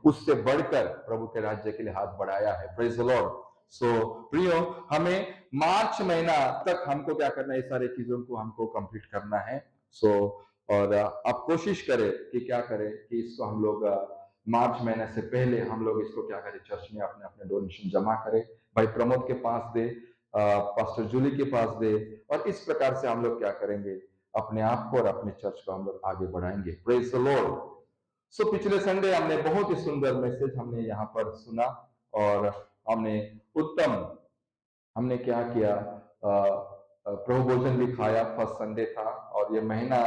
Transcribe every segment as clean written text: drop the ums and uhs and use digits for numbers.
उससे बढ़कर प्रभु के राज्य के लिए हाथ बढ़ाया है। Praise the Lord. सो प्रियो, हमें मार्च महीना तक हमको क्या करना है, ये सारी चीजों को हमको कंप्लीट करना है। सो और आप कोशिश करें कि क्या करें कि इसको हम लोग मार्च महीने से पहले हम लोग इसको क्या करें, चर्च में अपने अपने डोनेशन जमा करें, भाई प्रमोद के पास दे, पास्टर जूली के पास दे, और इस प्रकार से हम लोग क्या करेंगे, अपने आप को और अपने चर्च को हम लोग आगे बढ़ाएंगे। Praise the Lord. सो पिछले संडे हमने बहुत ही सुंदर मैसेज हमने यहाँ पर सुना, और हमने उत्तम, हमने क्या किया, प्रभु भोजन भी खाया। फर्स्ट संडे था, और ये महीना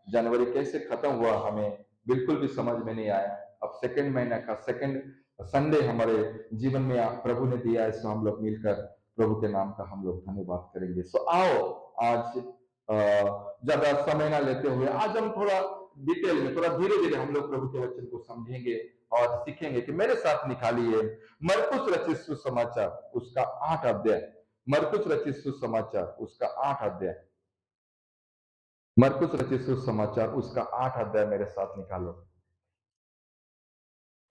जनवरी कैसे खत्म हुआ हमें बिल्कुल भी समझ में नहीं आया। अब सेकंड महीना का सेकंड संडे हमारे जीवन में प्रभु ने दिया है, सो हम लोग मिलकर प्रभु के नाम का हम लोग धन्यवाद करेंगे। सो आओ आज ज्यादा समय ना लेते हुए आज हम थोड़ा डिटेल में, थोड़ा धीरे धीरे हम लोग प्रभु के वचन को समझेंगे और सीखेंगे कि मेरे साथ निकालिए मरकुस रचित सुसमाचार उसका 8 अध्याय। मरकुस रचित सुसमाचार उसका 8 अध्याय। मरकुस रचित सुसमाचार उसका 8 अध्याय मेरे साथ निकालो,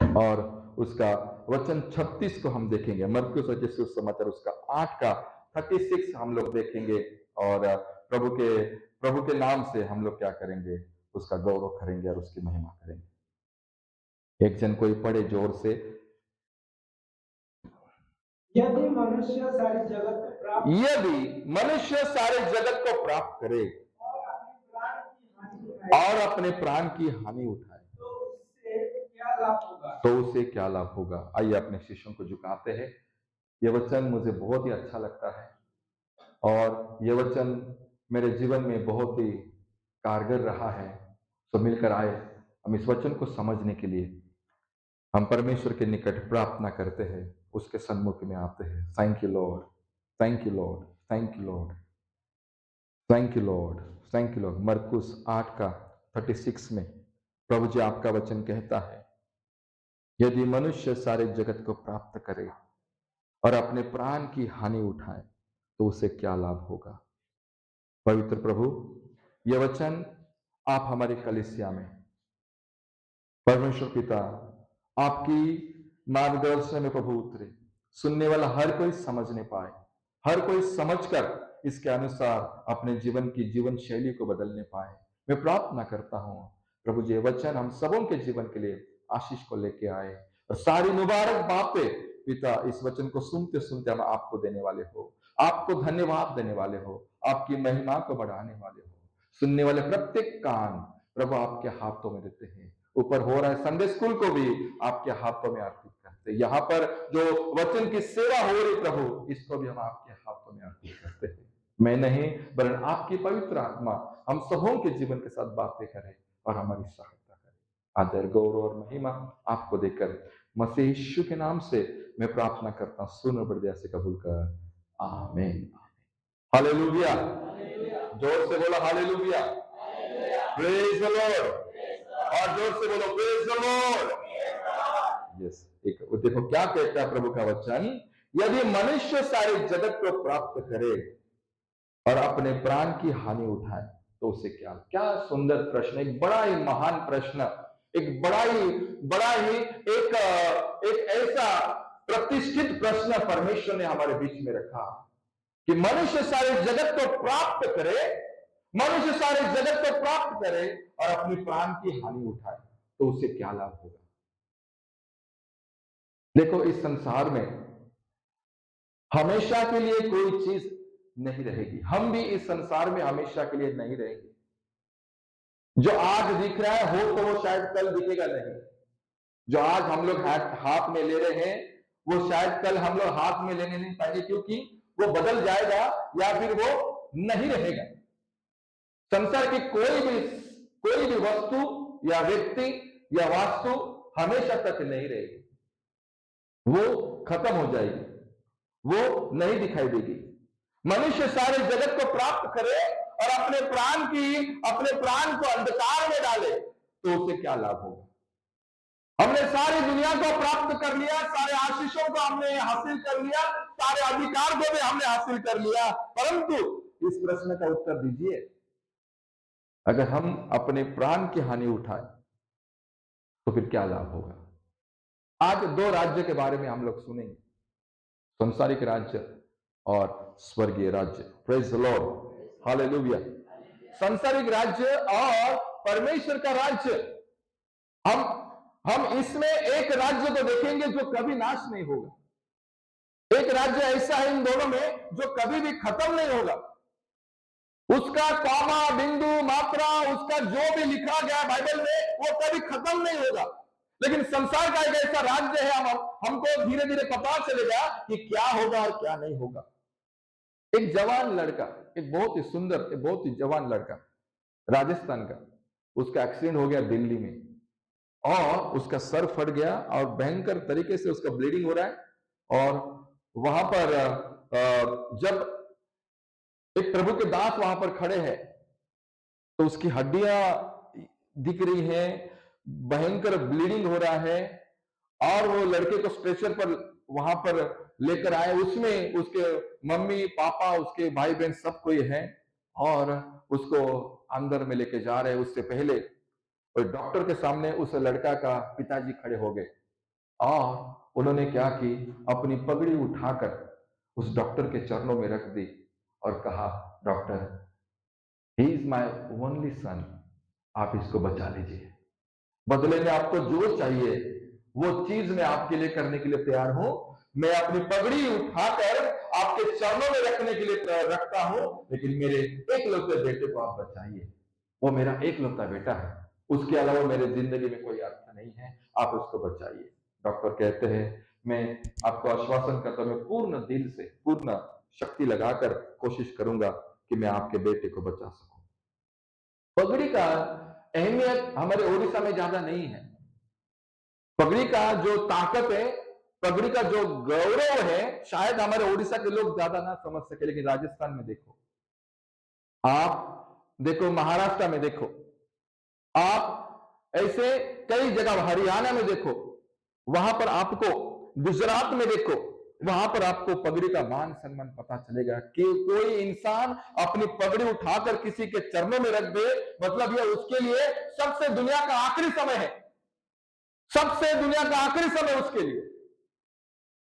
और उसका वचन 36 को हम देखेंगे। मरकुस रचित सुसमाचार उसका 8 का 36 हम लोग देखेंगे, और प्रभु के नाम से हम लोग क्या करेंगे, उसका गौरव करेंगे और उसकी महिमा करेंगे। एक जन कोई पढ़े जोर से। यदि मनुष्य सारे जगत को को प्राप्त करे और अपने प्राण की हानि उठाए तो उसे क्या लाभ होगा। आइए अपने शिष्यों को झुकाते हैं। यह वचन मुझे बहुत ही अच्छा लगता है, और यह वचन मेरे जीवन में बहुत ही कारगर रहा है। तो मिलकर आए हम इस वचन को समझने के लिए हम परमेश्वर के निकट प्रार्थना करते हैं, उसके सन्मुख में आते हैं। Thank you Lord, thank you Lord, thank you Lord, thank you Lord, thank you Lord. मरकुस 8 का 36 में प्रभु जी आपका वचन कहता है, यदि मनुष्य सारे जगत को प्राप्त करे और अपने प्राण की हानि उठाए तो उसे क्या लाभ होगा। पवित्र प्रभु, यह वचन आप हमारी कलीसिया में, परमेश्वर पिता, आपकी मार्गदर्शन में प्रभु उतरे, सुनने वाला हर कोई समझने पाए, हर कोई समझकर इसके अनुसार अपने जीवन की जीवन शैली को बदलने पाए। मैं प्रार्थना करता हूं प्रभु जी, वचन हम सबों के जीवन के लिए आशीष को लेके आए, और सारी मुबारक बातें पिता इस वचन को सुनते सुनते हम आपको देने वाले हो, आपको धन्यवाद देने वाले हो, आपकी महिमा को बढ़ाने वाले हो। सुनने वाले प्रत्येक कान प्रभु आपके हाथों में देते हैं। ऊपर हो रहा है संडे स्कूल को भी आपके हाथों में अर्पित करते हैं। यहाँ पर जो वचन की सेवा हो रही प्रभु, इसको भी हम आपके हाथों में अर्पित करते हैं। मैं नहीं वरन आपकी पवित्र आत्मा हम सबों के जीवन के साथ बातें करे और हमारी सहायता करे। आदर गौरव और महिमा आपको देकर मसीह यीशु के नाम से मैं प्रार्थना करता हूँ, सुन और बड़े से कबूल कर। आमीन। हालेलुया। जोर से बोलो हालेलुया। Praise the Lord. और जोर से बोलो प्रेज द लॉर्ड। यस, एक देखो क्या कहता है प्रभु का वचन, यदि मनुष्य सारे जगत को प्राप्त करे और अपने प्राण की हानि उठाए तो उसे क्या। क्या सुंदर प्रश्न, एक बड़ा ही महान प्रश्न, एक बड़ा ही एक ऐसा प्रतिष्ठित प्रश्न परमेश्वर ने हमारे बीच में रखा कि मनुष्य सारे जगत को प्राप्त करे, मनुष्य सारे जगत को प्राप्त करे और अपने प्राण की हानि उठाए तो उसे क्या लाभ होगा। देखो, इस संसार में हमेशा के लिए कोई चीज नहीं रहेगी। हम भी इस संसार में हमेशा के लिए नहीं रहेंगे। जो आज दिख रहा है हो तो वो शायद कल दिखेगा नहीं। जो आज हम लोग हाथ में ले रहे हैं वो शायद कल हम लोग हाथ में लेने नहीं पाएंगे, क्योंकि वो बदल जाएगा या फिर वो नहीं रहेगा। संसार की कोई भी वस्तु या व्यक्ति या वास्तु हमेशा तक नहीं रहेगी, वो खत्म हो जाएगी, वो नहीं दिखाई देगी। मनुष्य सारे जगत को प्राप्त करे और अपने प्राण को अंधकार में डाले तो उसे क्या लाभ होगा। हमने सारी दुनिया को प्राप्त कर लिया, सारे आशीषों को हमने हासिल कर लिया, सारे अधिकार को भी हमने हासिल कर लिया, परंतु इस प्रश्न का उत्तर दीजिए, अगर हम अपने प्राण की हानि उठाए तो फिर क्या लाभ होगा। आज दो राज्य के बारे में हम लोग सुनेंगे, संसारिक राज्य और स्वर्गीय राज्य। Praise the Lord, hallelujah. संसारिक राज्य और परमेश्वर का राज्य, हम हम इसमें एक राज्य तो देखेंगे जो कभी नाश नहीं होगा। एक राज्य ऐसा है इन दोनों में जो कभी भी खत्म नहीं होगा। उसका कॉमा, बिंदु, मात्रा, उसका जो भी लिखा गया बाइबल में वो कभी खत्म नहीं होगा। लेकिन संसार का एक ऐसा राज्य है, हमको धीरे धीरे पता चलेगा कि क्या होगा और क्या नहीं होगा। एक जवान लड़का, एक बहुत ही सुंदर, एक बहुत ही जवान लड़का, राजस्थान का, उसका एक्सीडेंट हो गया दिल्ली में और उसका सर फट गया और भयंकर तरीके से उसका ब्लीडिंग हो रहा है। और वहां पर जब एक प्रभु के दास वहां पर खड़े हैं तो उसकी हड्डियां दिख रही हैं, भयंकर ब्लीडिंग हो रहा है और वो लड़के को स्ट्रेचर पर वहां पर लेकर आए। उसमें उसके मम्मी पापा, उसके भाई बहन सब कोई है और उसको अंदर में लेके जा रहे हैं। उससे पहले और डॉक्टर के सामने उस लड़का का पिताजी खड़े हो गए और उन्होंने क्या की, अपनी पगड़ी उठाकर उस डॉक्टर के चरणों में रख दी और कहा, doctor, he is my only son, आप इसको बचा लीजिए। बदले में आपको जो चाहिए वो चीज मैं आपके लिए करने के लिए तैयार हूं। मैं अपनी पगड़ी उठाकर आपके चरणों में रखने के लिए रखता हूं, लेकिन मेरे एकलौते बेटे को आप बचाइए। वो मेरा एकलौता बेटा है, उसके अलावा मेरे जिंदगी में कोई अर्थ नहीं है, आप उसको बचाइए। डॉक्टर कहते हैं, मैं आपको आश्वासन करता हूं, मैं पूर्ण दिल से, पूर्ण शक्ति लगाकर कोशिश करूंगा कि मैं आपके बेटे को बचा सकूं। पगड़ी का अहमियत हमारे ओडिशा में ज्यादा नहीं है। पगड़ी का जो ताकत है, पगड़ी का जो गौरव है, शायद हमारे ओडिशा के लोग ज्यादा ना समझ सके, लेकिन राजस्थान में देखो, आप देखो, महाराष्ट्र में देखो, आप ऐसे कई जगह, हरियाणा में देखो, वहां पर आपको, गुजरात में देखो, वहां पर आपको पगड़ी का मान सम्मान पता चलेगा कि कोई इंसान अपनी पगड़ी उठाकर किसी के चरणों में रख दे, मतलब यह उसके लिए सबसे दुनिया का आखिरी समय है। सबसे दुनिया का आखिरी समय उसके लिए।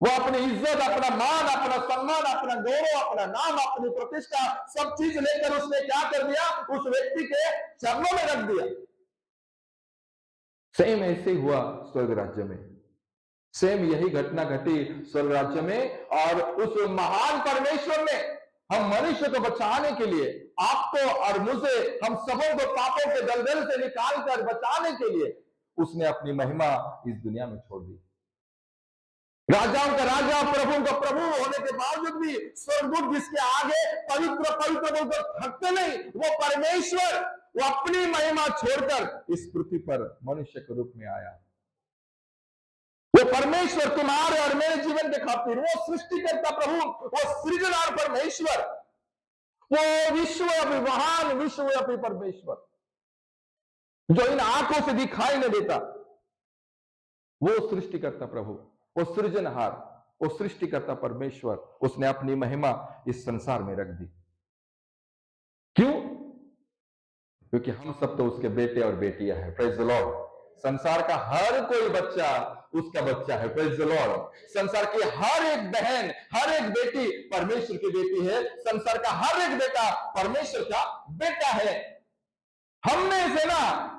वो अपनी इज्जत, अपना मान, अपना सम्मान, अपना गौरव, अपना नाम, अपनी प्रतिष्ठा, सब चीज लेकर उसने क्या कर दिया, उस व्यक्ति के चरणों में रख दिया। सेम ऐसे ही हुआ स्वर्ग राज्य में। सेम यही घटना घटी स्वर्ग राज्य में। और उस महान परमेश्वर ने हम मनुष्य को बचाने के लिए, आपको और मुझे, हम सबों को पापों के दलदल से निकालकर बचाने के लिए उसने अपनी महिमा इस दुनिया में छोड़ दी। राजाओं का राजा, प्रभु का प्रभु होने के बावजूद भी स्वर्गदूत जिसके आगे पवित्र पवित्र बोलकर थकते नहीं, वो परमेश्वर, वो अपनी महिमा छोड़कर इस पृथ्वी पर मनुष्य के रूप में आया। वो परमेश्वर तुम्हारे और मेरे जीवन के खातिर, वो सृष्टिकर्ता प्रभु, वो सृजनहार परमेश्वर, वो विश्वव्यापी, महान विश्वव्यापी परमेश्वर जो इन आंखों से दिखाई नहीं देता, वो सृष्टिकर्ता प्रभु, वो सृजनहार, वो सृष्टिकर्ता परमेश्वर, उसने अपनी महिमा इस संसार में रख दी। क्यों? क्योंकि हम सब तो उसके बेटे और बेटियां हैं। Praise the Lord. संसार का हर कोई बच्चा उसका बच्चा है। Praise the Lord. संसार की हर एक बहन, हर एक बेटी परमेश्वर की बेटी है। संसार का हर एक बेटा परमेश्वर का बेटा है। हमने इसे ना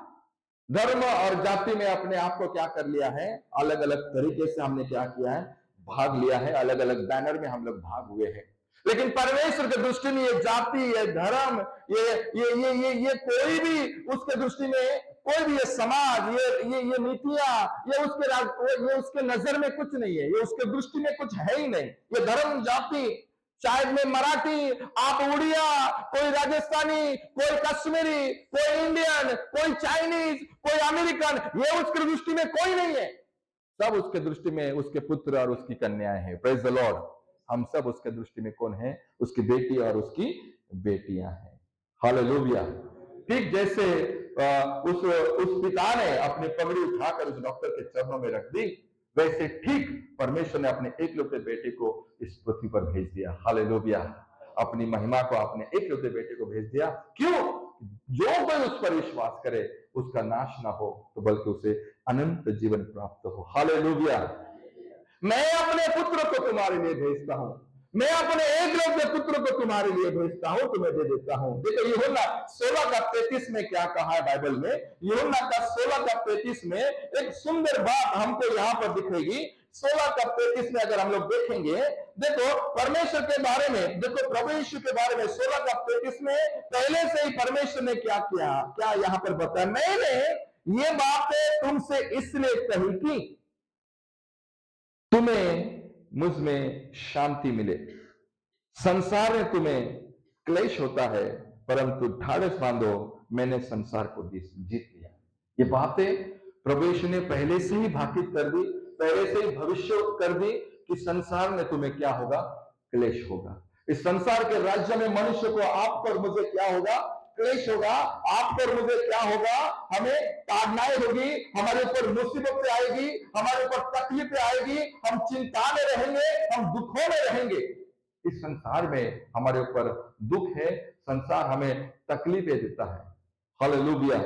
धर्म और जाति में अपने आप को क्या कर लिया है, अलग अलग तरीके से हमने क्या किया है, भाग लिया है, अलग अलग बैनर में हम लोग भाग हुए हैं। लेकिन परमेश्वर की दृष्टि में ये जाति, ये धर्म, ये कोई भी उसके दृष्टि में, कोई भी ये समाज, ये नीतियां, ये उसके नजर में कुछ नहीं है, ये उसके दृष्टि में कुछ है ही नहीं। ये धर्म, जाति, शायद मैं मराठी, आप उड़िया, कोई राजस्थानी, कोई कश्मीरी, कोई इंडियन, कोई चाइनीज, कोई अमेरिकन, ये उसकी दृष्टि में कोई नहीं है। सब उसके दृष्टि में उसके पुत्र और उसकी कन्याएं हैं। Praise the Lord. हम सब उसके दृष्टि में कौन है? उसकी बेटी और उसकी बेटियां हैं। हालेलुया। ठीक जैसे उस पिता ने अपनी पगड़ी उठाकर उस डॉक्टर के चरणों में रख दी, वैसे ठीक परमेश्वर ने अपने एकलौते बेटे को इस पृथ्वी पर भेज दिया। हालेलुया। अपनी महिमा को अपने एकलौते बेटे को भेज दिया। क्यों? जो कोई उस पर विश्वास करे उसका नाश ना हो तो बल्कि उसे अनंत जीवन प्राप्त हो। हालेलुया। मैं अपने पुत्र को तुम्हारे लिए भेजता हूं, मैं अपने एकलव्य पुत्र को तुम्हारे लिए भेजता हूं, तुम्हें दे देता हूं। देखो यूहन्ना 16:33 में क्या कहा है बाइबल में। यूहन्ना का 16:33 में एक सुंदर बात हमको यहां पर दिखेगी। 16:33 में अगर हम लोग देखेंगे, देखो परमेश्वर के बारे में, देखो प्रभु यीशु के बारे में 16:33 में पहले से ही परमेश्वर ने क्या किया, क्या यहां पर बताया, मैंने ये बातें तुमसे इसलिए कही कि तुम्हें मुझ में शांति मिले। संसार में तुम्हें क्लेश होता है, परंतु ढाढ़स बांधो, मैंने संसार को जीत लिया। ये बातें प्रभु यीशु ने पहले से ही भाकित कर दी, पहले से ही भविष्य कर दी कि संसार में तुम्हें क्या होगा, क्लेश होगा। इस संसार के राज्य में मनुष्य को, आप पर मुझे क्या होगा, क्लेश होगा। आप पर मुझे क्या होगा, हमें ताड़नाएं होगी, हमारे ऊपर मुसीबतें आएगी, हमारे ऊपर तकलीफें आएगी, हम चिंता में रहेंगे, हम दुखों में रहेंगे। इस संसार में हमारे ऊपर दुख है, संसार हमें तकलीफें देता है। हालेलुया।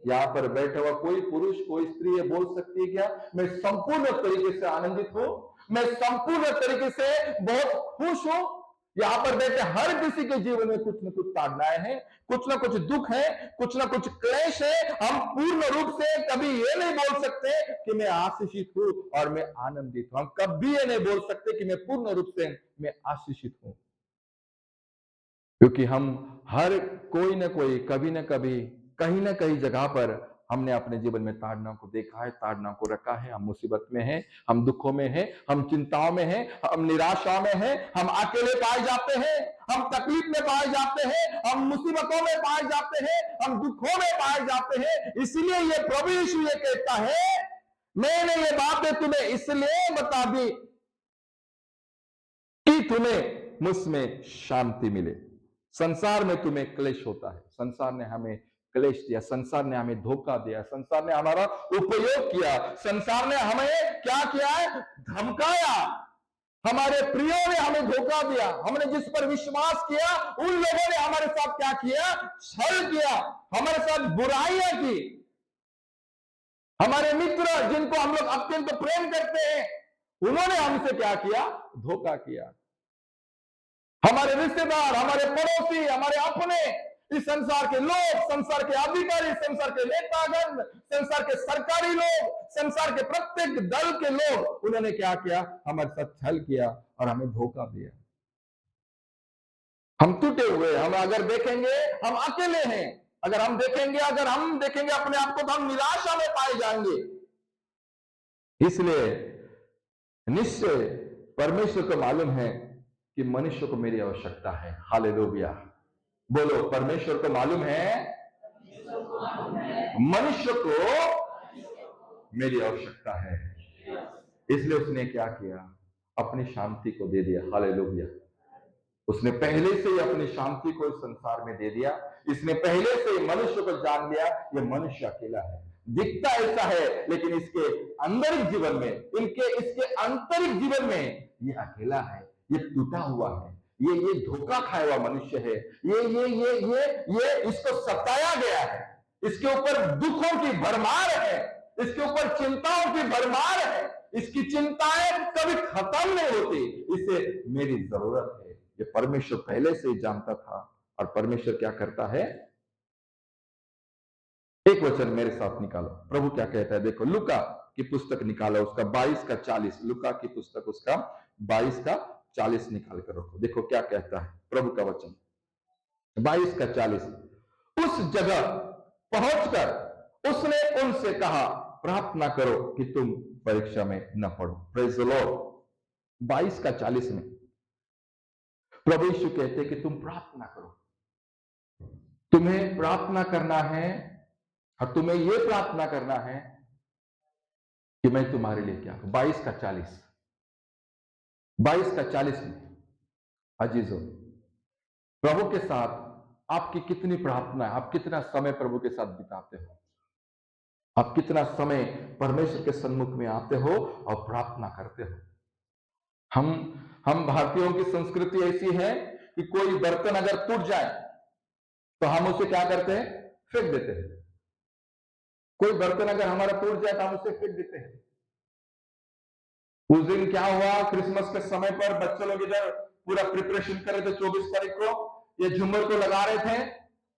यहाँ पर बैठा हुआ कोई पुरुष, कोई स्त्री ये बोल सकती है क्या, मैं संपूर्ण तरीके से आनंदित हूं, मैं संपूर्ण तरीके से बहुत खुश हूं। यहां पर बैठे हर किसी के जीवन में कुछ न कुछ ताड़नाएं हैं, कुछ ना कुछ दुख है, कुछ ना कुछ क्लेश है। हम पूर्ण रूप से कभी ये नहीं बोल सकते कि मैं आशीषित हूं और मैं आनंदित हूं। हम कभी ये नहीं बोल सकते कि मैं पूर्ण रूप से मैं आशीषित हूं, क्योंकि हम हर कोई ना कोई, कभी ना कभी, कहीं ना कहीं जगह पर हमने अपने जीवन में ताड़ना को देखा है, ताड़ना को रखा है। हम मुसीबत में हैं, हम दुखों में हैं, हम चिंताओं में हैं, हम निराशा में हैं, हम अकेले पाए जाते हैं, हम तकलीफ में पाए जाते हैं, हम मुसीबतों में पाए जाते हैं, हम दुखों में पाए जाते हैं। इसलिए ये प्रभु यीशु ये कहता है, मैंने ये बातें तुम्हें इसलिए बता दी कि तुम्हें मुझमें शांति मिले। संसार में तुम्हें क्लेश होता है, संसार ने हमें क्लेश दिया, संसार ने हमें धोखा दिया, संसार ने हमारा उपयोग किया, संसार ने हमें क्या किया है, धमकाया। हमारे प्रियों ने हमें धोखा दिया, हमने जिस पर विश्वास किया उन लोगों ने हमारे साथ क्या किया, छल किया, हमारे साथ बुराइयां की। हमारे मित्र जिनको हम लोग अत्यंत प्रेम करते हैं, उन्होंने हमसे क्या किया, धोखा किया। हमारे रिश्तेदार, हमारे पड़ोसी, हमारे अपने, इस संसार के लोग, संसार के अधिकारी, संसार के नेतागण, संसार के सरकारी लोग, संसार के प्रत्येक दल के लोग, उन्होंने क्या किया, हमारे साथ छल किया और हमें धोखा दिया। हम टूटे हुए, हम अगर देखेंगे हम अकेले हैं, अगर हम देखेंगे अपने आप को तो हम निराशा में पाए जाएंगे। इसलिए निश्चय परमेश्वर को मालूम है कि मनुष्य को मेरी आवश्यकता है। हालेलुया। बोलो, परमेश्वर को मालूम है मनुष्य को मेरी आवश्यकता है। इसलिए उसने क्या किया, अपनी शांति को दे दिया। हालेलुया। उसने पहले से ही अपनी शांति को इस संसार में दे दिया। इसने पहले से ही मनुष्य को जान लिया, ये मनुष्य अकेला है, दिखता ऐसा है, लेकिन इसके आंतरिक जीवन में, इसके आंतरिक जीवन में ये अकेला है, ये टूटा हुआ है, ये धोखा खाया हुआ मनुष्य है, ये इसको सताया गया है, इसके ऊपर दुखों की भरमार है, इसके ऊपर चिंताओं की भरमार है, इसकी चिंताएं कभी खत्म नहीं होती, इसे मेरी जरूरत है। ये परमेश्वर पहले से ही जानता था। और परमेश्वर क्या करता है, एक वचन मेरे साथ निकालो, प्रभु क्या कहता है, देखो लूका की पुस्तक निकालो, उसका 22 का 40, लूका की पुस्तक उसका 22 का 40 निकाल कर रखो। देखो क्या कहता है प्रभु का वचन, 22 का 40। उस जगह पहुंचकर उसने उनसे कहा, प्रार्थना करो कि तुम परीक्षा में न पड़ो। Praise the Lord. 22 का 40 में प्रभु यीशु कहते कि तुम प्रार्थना करो, तुम्हें प्रार्थना करना है, और तुम्हें यह प्रार्थना करना है कि मैं तुम्हारे लिए क्या करूं। 22 का 40, 22 का 40 में अजीजों, प्रभु के साथ आपकी कितनी प्रार्थना है, आप कितना समय प्रभु के साथ बिताते हो, आप कितना समय परमेश्वर के सन्मुख में आते हो और प्रार्थना करते हो। हम भारतीयों की संस्कृति ऐसी है कि कोई बर्तन अगर टूट जाए तो हम उसे क्या करते हैं? फेंक देते हैं। कोई बर्तन अगर हमारा टूट जाए तो हम उसे फेंक देते हैं। उस दिन क्या हुआ, क्रिसमस के समय पर बच्चे लोग इधर पूरा प्रिपरेशन कर रहे थे, 24 तारीख को ये झूमर को लगा रहे थे।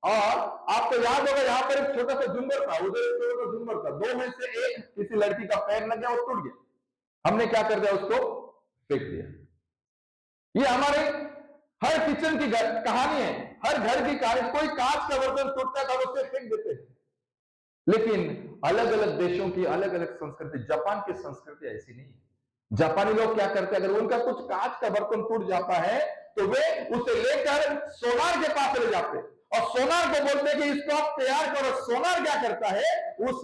और आपको याद होगा यहाँ पर एक छोटा सा झूमर था, उधर एक छोटा सा झूमर था, दो में से एक किसी लड़की का पैर लग गया और टूट गया। हमने क्या कर दिया? उसको फेंक दिया। ये हमारे हर किचन की कहानी है, हर घर की कहानी। कोई कांच का बर्तन टूटता है तो हम उसे फेंक देते हैं। लेकिन अलग अलग देशों की अलग अलग संस्कृति, जापान की संस्कृति ऐसी नहीं है। जापानी लोग क्या करते हैं, अगर उनका कुछ कांच का बर्तन टूट जाता है तो वे उसे लेकर सोनार के पास ले जाते हैं और सोनार को बोलते हैं कि इसको आप तैयार करो। सोनार क्या करता है? उस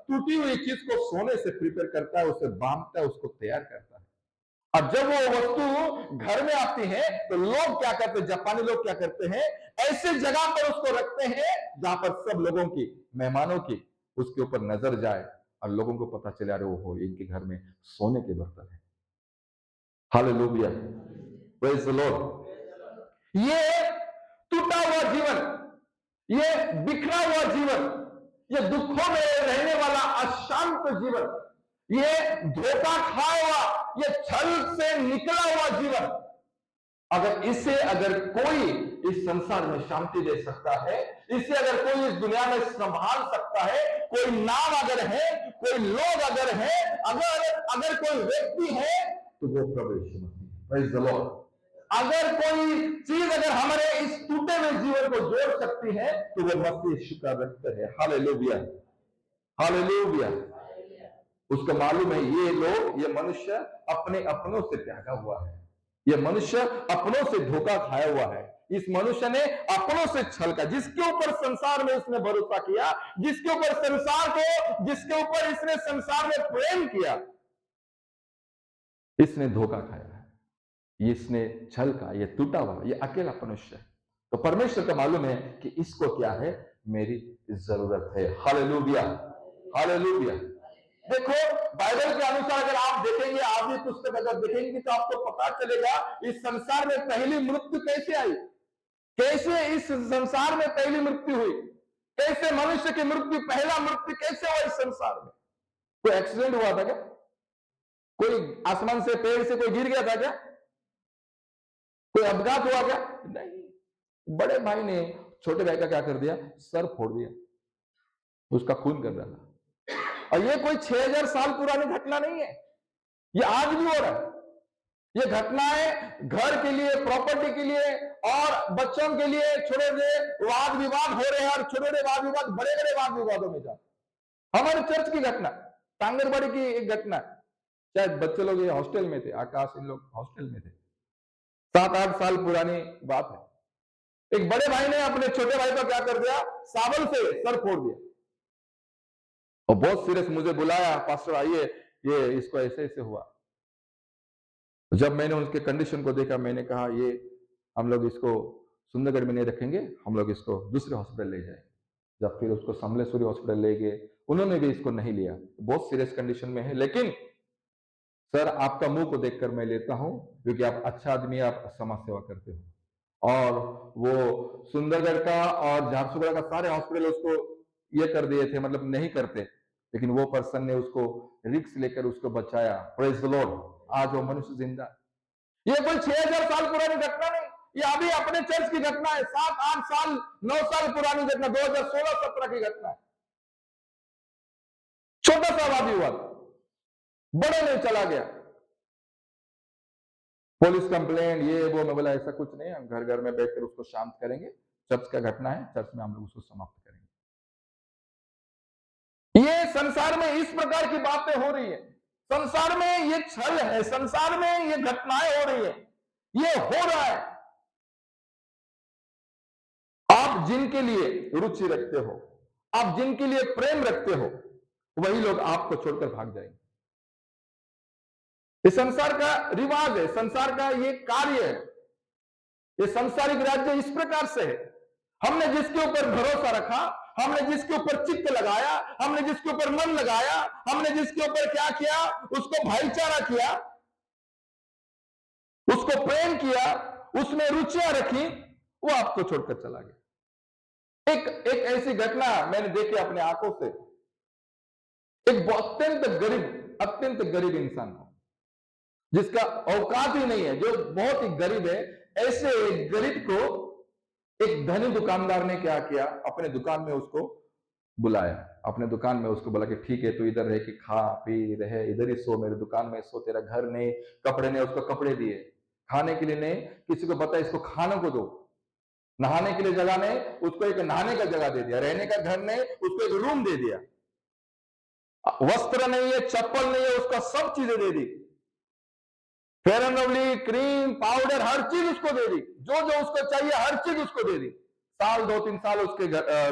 टूटी हुई चीज को सोने से प्रिपेयर करता है, उसे बांधता है, उसको तैयार करता है। और जब वो वस्तु घर में आती है तो लोग क्या करते हैं, जापानी लोग क्या करते हैं, ऐसे जगह पर उसको रखते हैं जहां पर सब लोगों की, मेहमानों की उसके ऊपर नजर जाए और लोगों को पता चले, अरे वो इनके घर में सोने के बर्तन है। Hallelujah, praise the Lord. ये टूटा हुआ जीवन, ये बिखरा हुआ जीवन, ये दुखों में रहने वाला अशांत जीवन, ये धोखा खाया हुआ, ये छल से निकला हुआ जीवन, अगर कोई इस संसार में शांति दे सकता है, इसे अगर कोई इस दुनिया में संभाल सकता है, कोई नाम अगर है, कोई लोग अगर है, अगर कोई व्यक्ति है तो वो प्रभु यीशु मसीह है। Praise the Lord. अगर कोई चीज अगर हमारे इस टूटे हुए जीवन को जोड़ सकती है तो वो मसीह यीशु का रक्त है। Hallelujah, hallelujah. उसको मालूम है ये लोग, ये मनुष्य अपने अपनों से त्यागा हुआ है, ये मनुष्य अपनों से धोखा खाया हुआ है। इस मनुष्य ने अपनों से छल का, जिसके ऊपर संसार में इसने भरोसा किया, जिसके ऊपर इसने संसार में प्रेम किया, इसने धोखा खाया है, इसने छल का, ये टूटा हुआ, ये अकेला मनुष्य है। तो परमेश्वर को मालूम है कि इसको क्या है, मेरी जरूरत है। Hallelujah, hallelujah. देखो बाइबल के अनुसार अगर आप देखेंगे, आदि पुस्तक अगर देखेंगे तो आपको पता चलेगा इस संसार में पहली मृत्यु कैसे आई, कैसे इस संसार में पहली मृत्यु हुई, कैसे मनुष्य की मृत्यु, पहला मृत्यु कैसे हुआ इस संसार में। कोई एक्सीडेंट हुआ था क्या? कोई आसमान से, पेड़ से कोई गिर गया था क्या? कोई अपघात हुआ क्या? नहीं। बड़े भाई ने छोटे भाई का क्या कर दिया? सर फोड़ दिया, उसका खून कर डाला। और ये कोई 6000 साल पुरानी घटना नहीं है, ये आज भी हो रहा है। ये घटनाएं घर के लिए, प्रॉपर्टी के लिए और बच्चों के लिए छोटे छोटे वाद विवाद हो रहे हैं, और छोटे छोटे वाद विवाद बड़े बड़े वाद विवादों में जा। हमारे चर्च की घटना, टांगरबाड़ी की एक घटना, शायद बच्चे लोग ये हॉस्टल में थे, आकाश इन लोग हॉस्टल में थे, 7-8 साल पुरानी बात है। एक बड़े भाई ने अपने छोटे भाई को क्या कर दिया? साबल से सर फोड़ दिया और बहुत सीरियस मुझे बुलाया, पास्टर आइए, ये इसको ऐसे ऐसे हुआ। जब मैंने उसके कंडीशन को देखा, मैंने कहा ये हम लोग इसको सुंदरगढ़ में नहीं रखेंगे, हम लोग इसको दूसरे हॉस्पिटल ले जाए। जब फिर उसको समलेश्वरी हॉस्पिटल ले गए, उन्होंने भी इसको नहीं लिया, बहुत सीरियस कंडीशन में है। लेकिन सर आपका मुंह को देखकर मैं लेता हूं, क्योंकि आप अच्छा आदमी, आप समाज सेवा करते हो। और वो सुंदरगढ़ का और झारसुगुड़ा का सारे हॉस्पिटल उसको ये कर दिए थे, मतलब नहीं करते, लेकिन वो पर्सन ने उसको रिस्क लेकर उसको बचाया। Praise the Lord. आज वो मनुष्य जिंदा। ये कोई 6000 साल पुरानी घटना नहीं, ये अभी अपने चर्च की घटना है, 7-8 साल 9 साल पुरानी घटना, 2016-17 की घटना है। छोटा सा वाद विवाद बड़े में चला गया, पुलिस कंप्लेंट, ये वो। मैं बोला ऐसा कुछ नहीं, हम घर घर में बैठकर उसको शांत करेंगे, चर्च का घटना है, चर्च में हम लोग उसको समाप्त करेंगे। ये संसार में इस प्रकार की बातें हो रही है, संसार में ये छल है, संसार में ये घटनाएं हो रही है, ये हो रहा है। आप जिनके लिए रुचि रखते हो, आप जिनके लिए प्रेम रखते हो, वही लोग आपको छोड़कर भाग जाएंगे। ये संसार का रिवाज है, संसार का ये कार्य है, ये संसारिक राज्य इस प्रकार से है। हमने जिसके ऊपर भरोसा रखा, हमने जिसके ऊपर चित्त लगाया, हमने जिसके ऊपर मन लगाया, हमने जिसके ऊपर क्या किया, उसको भाईचारा किया, उसको प्रेम किया, उसमें रुचियां रखी, वो आपको छोड़कर चला गया। एक ऐसी घटना मैंने देखी अपने आंखों से। एक अत्यंत गरीब इंसान था, जिसका औकात ही नहीं है, जो बहुत ही गरीब है। ऐसे एक गरीब को एक धनी दुकानदार ने क्या किया, अपने दुकान में उसको बुलाया। अपने दुकान में उसको बोला कि ठीक है, तू इधर रह के खा पी रहे, इधर ही सो, मेरे दुकान में सो, तेरा घर नहीं, कपड़े नहीं। उसको कपड़े दिए, खाने के लिए नहीं, किसी को पता इसको खाने को दो, नहाने के लिए जगह नहीं, उसको एक नहाने का जगह दे दिया, रहने का घर नहीं, उसको एक रूम दे दिया, वस्त्र नहीं है, चप्पल नहीं है, उसका सब चीजें दे दी, fair and lovely, cream, powder, हर चीज उसको दे दी, जो जो उसको चाहिए हर चीज उसको दे दी। साल 2-3 साल उसके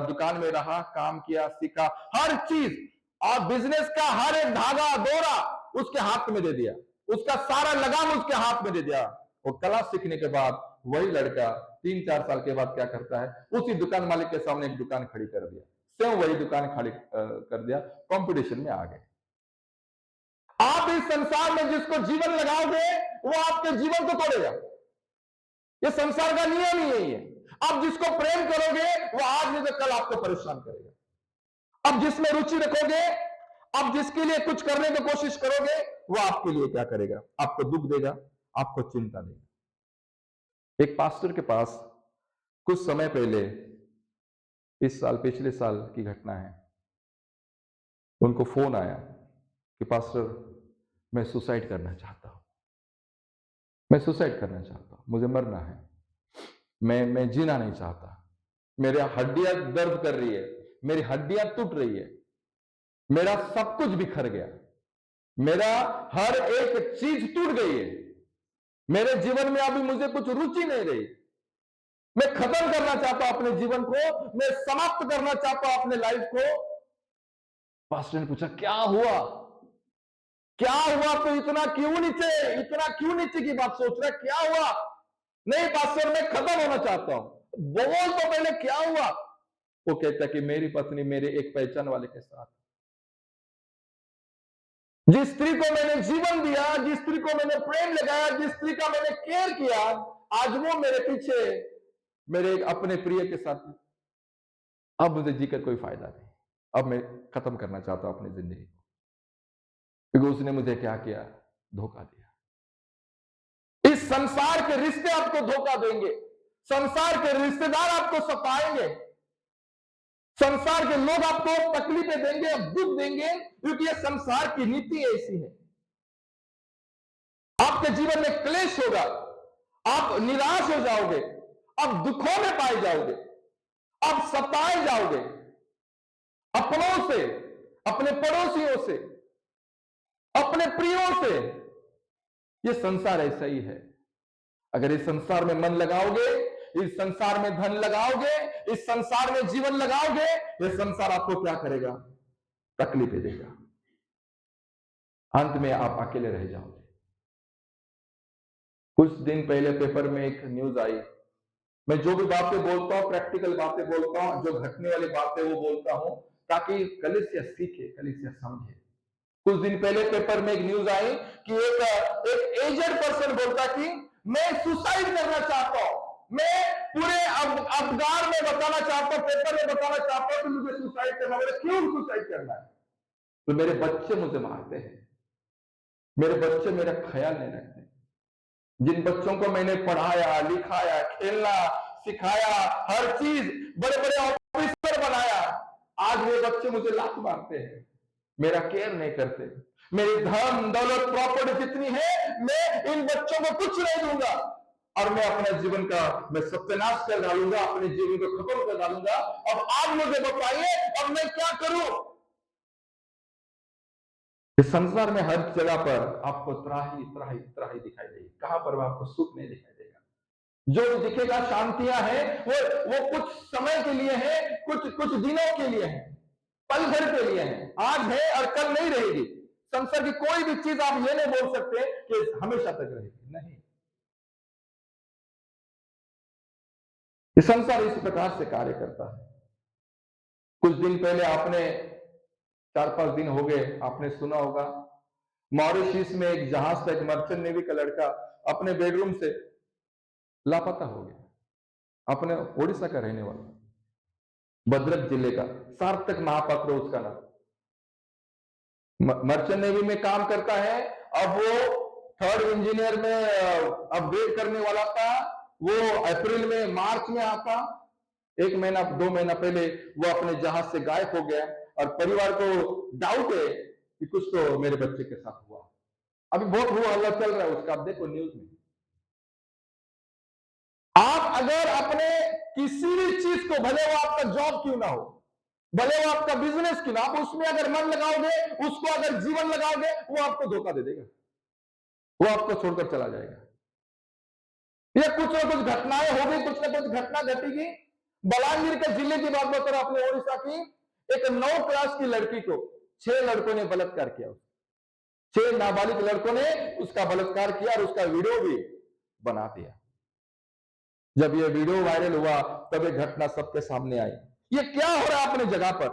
दुकान में रहा, काम किया, सीखा, हर चीज, और बिजनेस का हर एक धागा दौरा उसके हाथ में दे दिया, उसका सारा लगाम उसके हाथ में दे दिया। वो कला सीखने के बाद वही लड़का 3-4 साल के बाद क्या करता है, उसी दुकान मालिक के सामने एक दुकान खड़ी कर दिया, सेम वही दुकान खड़ी कर दिया, कंपटीशन में आ गए। आप इस संसार में जिसको जीवन लगाओगे वो आपके जीवन को तोड़ेगा। ये संसार का नियम ही यही है। आप जिसको प्रेम करोगे वो आज नहीं तो कल आपको परेशान करेगा। अब जिसमें रुचि रखोगे, अब जिसके लिए कुछ करने की कोशिश करोगे, वो आपके लिए क्या करेगा, आपको दुख देगा, आपको चिंता देगा। एक पास्टर के पास कुछ समय पहले, इस साल, पिछले साल की घटना है, उनको फोन आया कि पास्टर, मैं सुसाइड करना चाहता हूं, मैं सुसाइड करना चाहता हूं, मुझे मरना है, मैं जीना नहीं चाहता, मेरी हड्डियां दर्द कर रही है, मेरी हड्डियां टूट रही है, मेरा सब कुछ बिखर गया, मेरा हर एक चीज टूट गई है, मेरे जीवन में अभी मुझे कुछ रुचि नहीं रही, मैं खत्म करना चाहता हूं अपने जीवन को, मैं समाप्त करना चाहता हूं अपने लाइफ को। पास्टर ने पूछा, क्या हुआ, क्या हुआ, तो इतना क्यों नीचे की बात सोच रहा है, क्या हुआ? नहीं पास्टर, मैं खत्म होना चाहता हूं। बोल तो पहले क्या हुआ? वो कहता कि मेरी पत्नी मेरे एक पहचान वाले के साथ, जिस स्त्री को मैंने जीवन दिया, जिस स्त्री को मैंने प्रेम लगाया, जिस स्त्री का मैंने केयर किया, आज वो मेरे पीछे, मेरे एक अपने प्रिय के साथ, अब मुझे जीकर कोई फायदा नहीं, अब मैं खत्म करना चाहता हूं अपनी जिंदगी को, क्योंकि उसने मुझे क्या किया, धोखा दिया। इस संसार के रिश्ते आपको धोखा देंगे, संसार के रिश्तेदार आपको सताएंगे, संसार के लोग आपको तकलीफें देंगे, दुख देंगे, क्योंकि ये संसार की नीति ऐसी है। आपके जीवन में क्लेश होगा, आप निराश हो जाओगे, आप दुखों में पाए जाओगे, आप सताए जाओगे, अपनों से, अपने पड़ोसियों से, अपने प्रियों से। ये संसार ऐसा ही है। अगर इस संसार में मन लगाओगे, इस संसार में धन लगाओगे, इस संसार में जीवन लगाओगे, ये संसार आपको क्या करेगा, तकलीफें देगा, अंत में आप अकेले रह जाओगे। कुछ दिन पहले पेपर में एक न्यूज आई, मैं जो भी बातें बोलता हूं प्रैक्टिकल बातें बोलता हूं, जो घटने वाली बातें वो बोलता हूं, ताकि कलीसिया सीखे, कलीसिया समझे। कुछ दिन पहले पेपर में एक न्यूज आई कि एक एजेड पर्सन बोलता कि मैं सुसाइड करना चाहता हूं, मैं पूरे अखबार में बताना चाहता हूं, पेपर में बताना चाहता हूं कि मुझे सुसाइड करना है। क्यों सुसाइड करना है? तो मेरे बच्चे मुझे मारते हैं, मेरे बच्चे मेरा ख्याल नहीं रखते, जिन बच्चों को मैंने पढ़ाया, लिखाया, खेलना सिखाया, हर चीज, बड़े बड़े ऑफिसर बनाया, आज वो बच्चे मुझे लात मारते हैं, मेरा केयर नहीं करते। मेरी धन दौलत प्रॉपर्टी जितनी है, मैं इन बच्चों को कुछ नहीं दूंगा, और मैं अपने जीवन का मैं सत्यानाश कर डालूंगा, अपने जीवन को खत्म कर डालूंगा। अब आप मुझे बताइए, अब मैं क्या करूं? इस संसार में हर जगह पर आपको त्राही त्राही त्राही दिखाई देगी, कहां पर आपको सुख नहीं दिखाई देगा। जो दिखेगा शांतियां हैं, वो कुछ समय के लिए है, कुछ कुछ दिनों के लिए है, पल भर के लिए है, आज है और कल नहीं रहेगी। संसार की कोई भी चीज आप ये नहीं बोल सकते कि हमेशा तक रहेगी, नहीं। ये संसार इस प्रकार से कार्य करता है। कुछ दिन पहले आपने, 4-5 दिन हो गए, आपने सुना होगा मॉरिशस में एक जहाज था, एक मर्चेंट नेवी का लड़का अपने बेडरूम से लापता हो गया, अपने ओडिशा का रहने वाला। भद्रक जिले का, सार्थक महापात्र उसका नाम। मर्चेंट नेवी में काम करता है। अब वो थर्ड इंजीनियर में अपग्रेड करने वाला था। वो अप्रैल में, मार्च में आता, 1 महीना 2 महीना पहले वो अपने जहाज से गायब हो गया और परिवार को डाउट है कि कुछ तो मेरे बच्चे के साथ हुआ। अभी बहुत हुआ हल्ला चल रहा है उसका, आप देखो न्यूज में। आप अगर अपने किसी भी चीज को, भले वो आपका जॉब क्यों ना हो, भले वो आपका बिजनेस क्यों ना, आप उसमें अगर मन लगाओगे, उसको अगर जीवन लगाओगे, वो आपको धोखा दे देगा, वो आपको छोड़कर चला जाएगा। ये कुछ ना कुछ घटनाएं होगी, कुछ ना कुछ घटना घटेगी। बलांगीर के जिले की बात बता रहा हूं, अपने ओडिशा की। एक 9 क्लास की लड़की को 6 लड़कों ने बलात्कार किया। 6 नाबालिग लड़कों ने उसका बलात्कार किया और उसका वीडियो भी बना दिया। जब यह वीडियो वायरल हुआ तब यह घटना सबके सामने आई। ये क्या हो रहा है अपने जगह पर?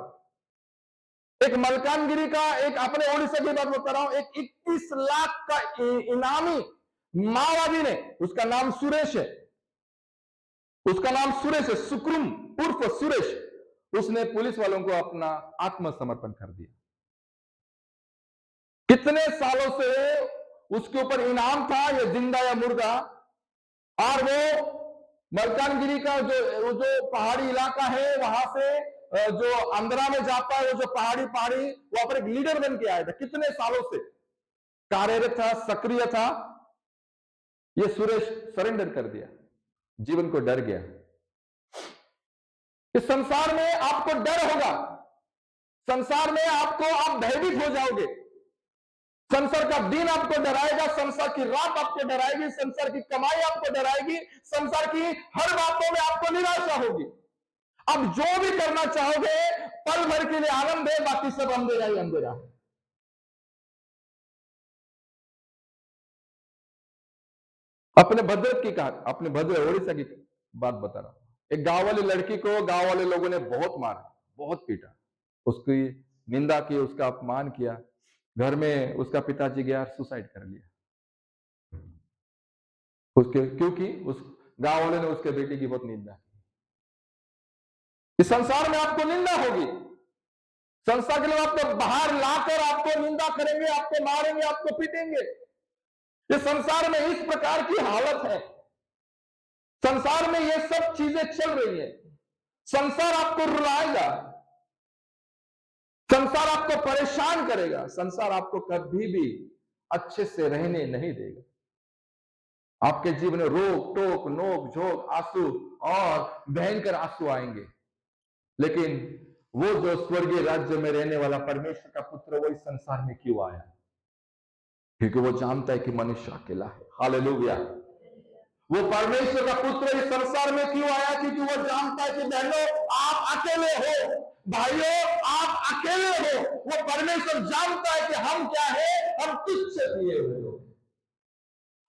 एक मलकानगिरी का, एक अपने ओडिशा की बात बता रहा हूं, एक 21 लाख का इनामी माओवादी ने, उसका नाम सुरेश है, उसका नाम सुरेश है, सुक्रुम उर्फ सुरेश, उसने पुलिस वालों को अपना आत्मसमर्पण कर दिया। कितने सालों से उसके ऊपर इनाम था, ये जिंदा या मुर्दा। और वो मलकानगिरी का जो पहाड़ी इलाका है, वहां से जो आंध्रा में जाता है, वो जो पहाड़ी वहां पर एक लीडर बन के आया था, कितने सालों से कार्यरत था, सक्रिय था। ये सुरेश सरेंडर कर दिया, जीवन को डर गया। इस संसार में आपको डर होगा, संसार में आप भयभीत हो जाओगे। संसार का दिन आपको डराएगा, संसार की रात आपको डराएगी, संसार की कमाई आपको डराएगी, संसार की हर बातों में आपको निराशा होगी। अब जो भी करना चाहोगे, पल भर के लिए आनंद है, बाकी सब अंधेरा ही अंधेरा है। अपने भद्रक की कहा, अपने भद्रक ओडिशा की बात बता रहा हूं। एक गांव वाली लड़की को गांव वाले लोगों ने बहुत मारा, बहुत पीटा, उसकी निंदा की, उसका अपमान किया। घर में उसका पिताजी गया, सुसाइड कर लिया उसके, क्योंकि उस गांव वाले ने उसके बेटे की बहुत निंदा की। इस संसार में आपको निंदा होगी, संसार के लोग आपको बाहर लाकर आपको निंदा करेंगे, आपको मारेंगे, आपको पीटेंगे। इस संसार में इस प्रकार की हालत है, संसार में ये सब चीजें चल रही है। संसार आपको रुलाएगा, संसार आपको परेशान करेगा, संसार आपको कभी भी अच्छे से रहने नहीं देगा। आपके जीवन में रोक टोक, नोक झोंक, आंसू और भयंकर आंसू आएंगे। लेकिन वो जो स्वर्गीय राज्य में रहने वाला परमेश्वर का पुत्र, वो इस संसार में क्यों आया? क्योंकि वो जानता है कि मनुष्य अकेला है। हालेलुया। वो परमेश्वर का पुत्र इस संसार में क्यों आया? क्योंकि वो जानता है कि बहनों, आप अकेले हो, भाइयों आप अकेले हो। वो परमेश्वर जानता है कि हम क्या है, हम तुच्छ दिए हुए हो।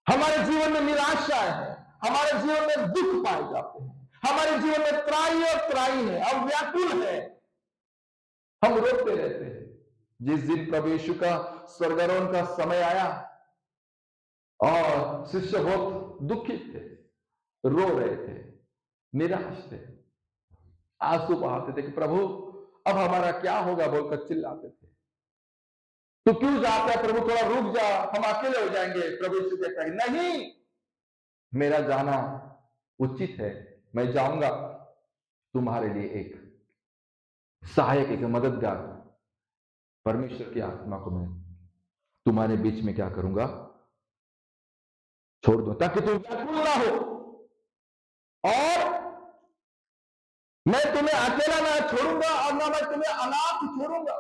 हमारे जीवन में निराशा है, हमारे जीवन में दुख पाए जाते हैं, हमारे जीवन में त्राही और त्राही है, हम व्याकुल है, हम रोते रहते हैं। जिस दिन प्रभु यीशु का स्वर्गारोहण का समय आया और शिष्य बहुत दुखित थे, रो रहे थे, निराश थे, आंसू बहाते थे कि प्रभु अब हमारा क्या होगा बोलकर चिल्लाते थे। तो क्यों जाता है प्रभु, थोड़ा रुक जा, हम अकेले हो जाएंगे। प्रभु यीशु कहता है नहीं, मेरा जाना उचित है, मैं जाऊंगा, तुम्हारे लिए एक सहायक, एक मददगार परमेश्वर की आत्मा को मैं तुम्हारे बीच में क्या करूंगा, छोड़ दो, ताकि तुम व्याकुल ना हो और मैं तुम्हें अकेला ना छोड़ूंगा और ना मैं तुम्हें अनाथ छोड़ूंगा।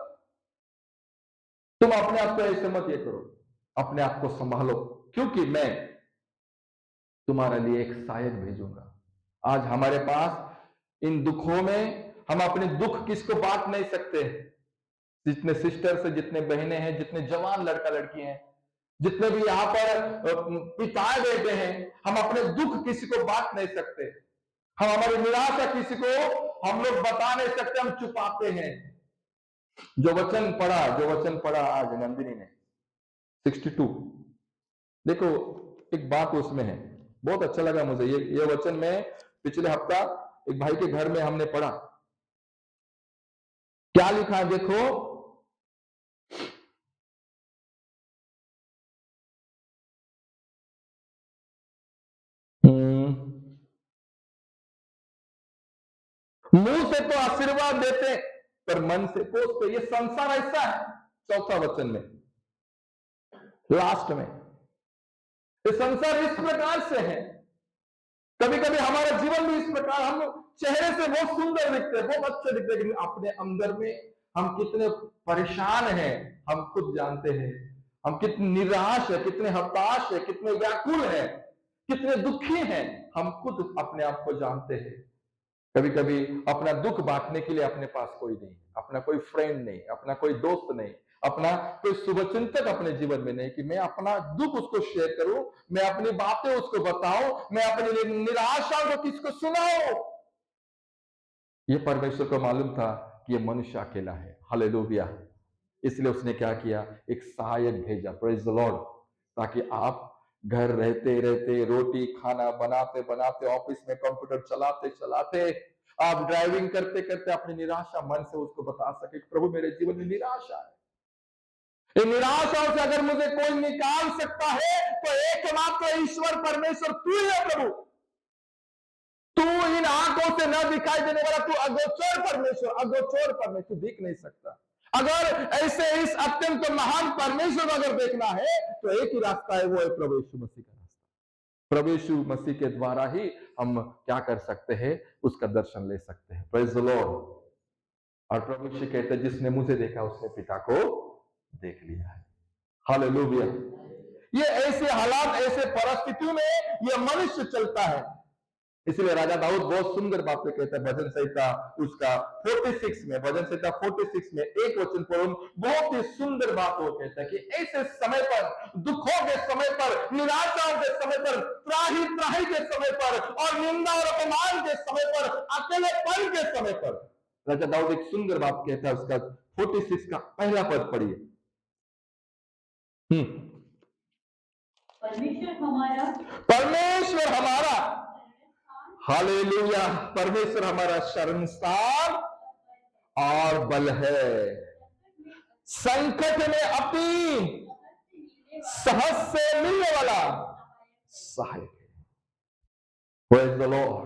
तुम अपने आप को ऐसे मत ये करो, अपने आप को संभालो, क्योंकि मैं तुम्हारे लिए एक सहायक भेजूंगा। आज हमारे पास इन दुखों में हम अपने दुख किसको बांट नहीं सकते। जितने सिस्टर्स है, जितने बहनें हैं, जितने जवान लड़का लड़की हैं, जितने भी यहाँ पर पिताएं बैठे हैं, हम अपने दुख किसी को बांट नहीं सकते। हम हमारी निराशा किसी को हम लोग बता नहीं सकते, हम छुपाते हैं। जो वचन पढ़ा आज नंदिनी ने 62, देखो एक बात उसमें है, बहुत अच्छा लगा मुझे। ये वचन में पिछले हफ्ता एक भाई के घर में हमने पढ़ा। क्या लिखा है देखो, मुंह से तो आशीर्वाद देते पर मन से कोसते। ये संसार ऐसा है। चौथा वचन में, लास्ट में, ये संसार इस प्रकार से है। कभी कभी हमारा जीवन भी इस प्रकार, हम चेहरे से बहुत सुंदर दिखते हैं, बहुत अच्छे दिखते हैं, लेकिन अपने अंदर में हम कितने परेशान हैं हम खुद जानते हैं। हम कितने निराश है, कितने हताश है, कितने व्याकुल है, कितने दुखी हैं, हम खुद अपने आप को जानते हैं। कभी कभी अपना दुख बांटने के लिए अपने पास कोई नहीं, अपना कोई फ्रेंड नहीं, अपना कोई दोस्त नहीं, अपना कोई शुभचिंतक अपने जीवन में नहीं कि मैं अपना दुख उसको शेयर करूं, मैं अपनी बातें उसको बताऊं, मैं अपनी निराशा को किसको सुनाऊं। ये परमेश्वर को मालूम था कि ये मनुष्य अकेला है। हालेलुया। इसलिए उसने क्या किया, एक सहायक भेजा, प्रेज द लॉर्ड, ताकि आप घर रहते रहते, रोटी खाना बनाते बनाते, ऑफिस में कंप्यूटर चलाते चलाते, आप ड्राइविंग करते करते अपनी निराशा मन से उसको बता सके, प्रभु मेरे जीवन में निराशा है। इन निराशाओं से अगर मुझे कोई निकाल सकता है तो एकमात्र ईश्वर परमेश्वर तू ही है प्रभु। तू इन आंखों से न दिखाई देने वाला, तू अगोचर परमेश्वर, अगोचर परमेश्वर, दिख नहीं सकता। अगर ऐसे इस अत्यंत महान परमेश्वर को अगर देखना है तो एक ही रास्ता है, वो है प्रभु यीशु मसीह का रास्ता। प्रभु यीशु मसीह के द्वारा ही हम क्या कर सकते हैं, उसका दर्शन ले सकते हैं। Praise the Lord. और प्रभु यीशु कहते हैं, जिसने मुझे देखा उसने पिता को देख लिया है। हालेलुया। ये ऐसे हालात, ऐसे परिस्थितियों में ये मनुष्य चलता है। इसलिए राजा दाऊद बहुत सुंदर बातें कहता है भजन संहिता उसका 46 में, भजन संहिता 46 में एक वचन पर बहुत ही सुंदर बात वो कहता है कि ऐसे समय पर, दुखों के समय पर, निराशाओं के समय पर, त्राही त्राही के समय पर और निंदा और अपमान के समय पर, अकेलेपन के समय पर, राजा दाऊद एक सुंदर बात कहता है। उसका 46 का पहला पद पढ़िए। परमेश्वर हमारा, हालेलुया, परमेश्वर हमारा शरणस्थान और बल है, संकट में अपनी सहज से मिलने वाला सहायक है। Praise the Lord.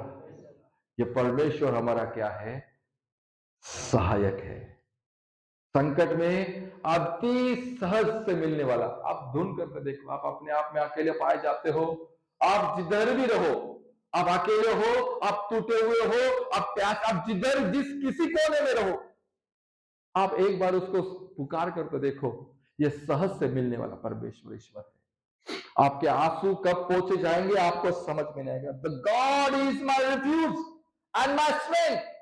ये परमेश्वर हमारा क्या है, सहायक है। संकट में अति सहज से मिलने वाला। आप ढूंढ करके देखो, आप अपने आप में अकेले पाए जाते हो, आप जिधर भी रहो, आप अकेले हो, आप टूटे हुए हो, आप प्यास, आप जिधर जिस किसी कोने में रहो, आप एक बार उसको पुकार करके देखो। ये सहज से मिलने वाला परमेश्वर ईश्वर है। आपके आंसू कब पहुंचे जाएंगे आपको समझ में नहीं आएगा। The God is my refuge and my strength.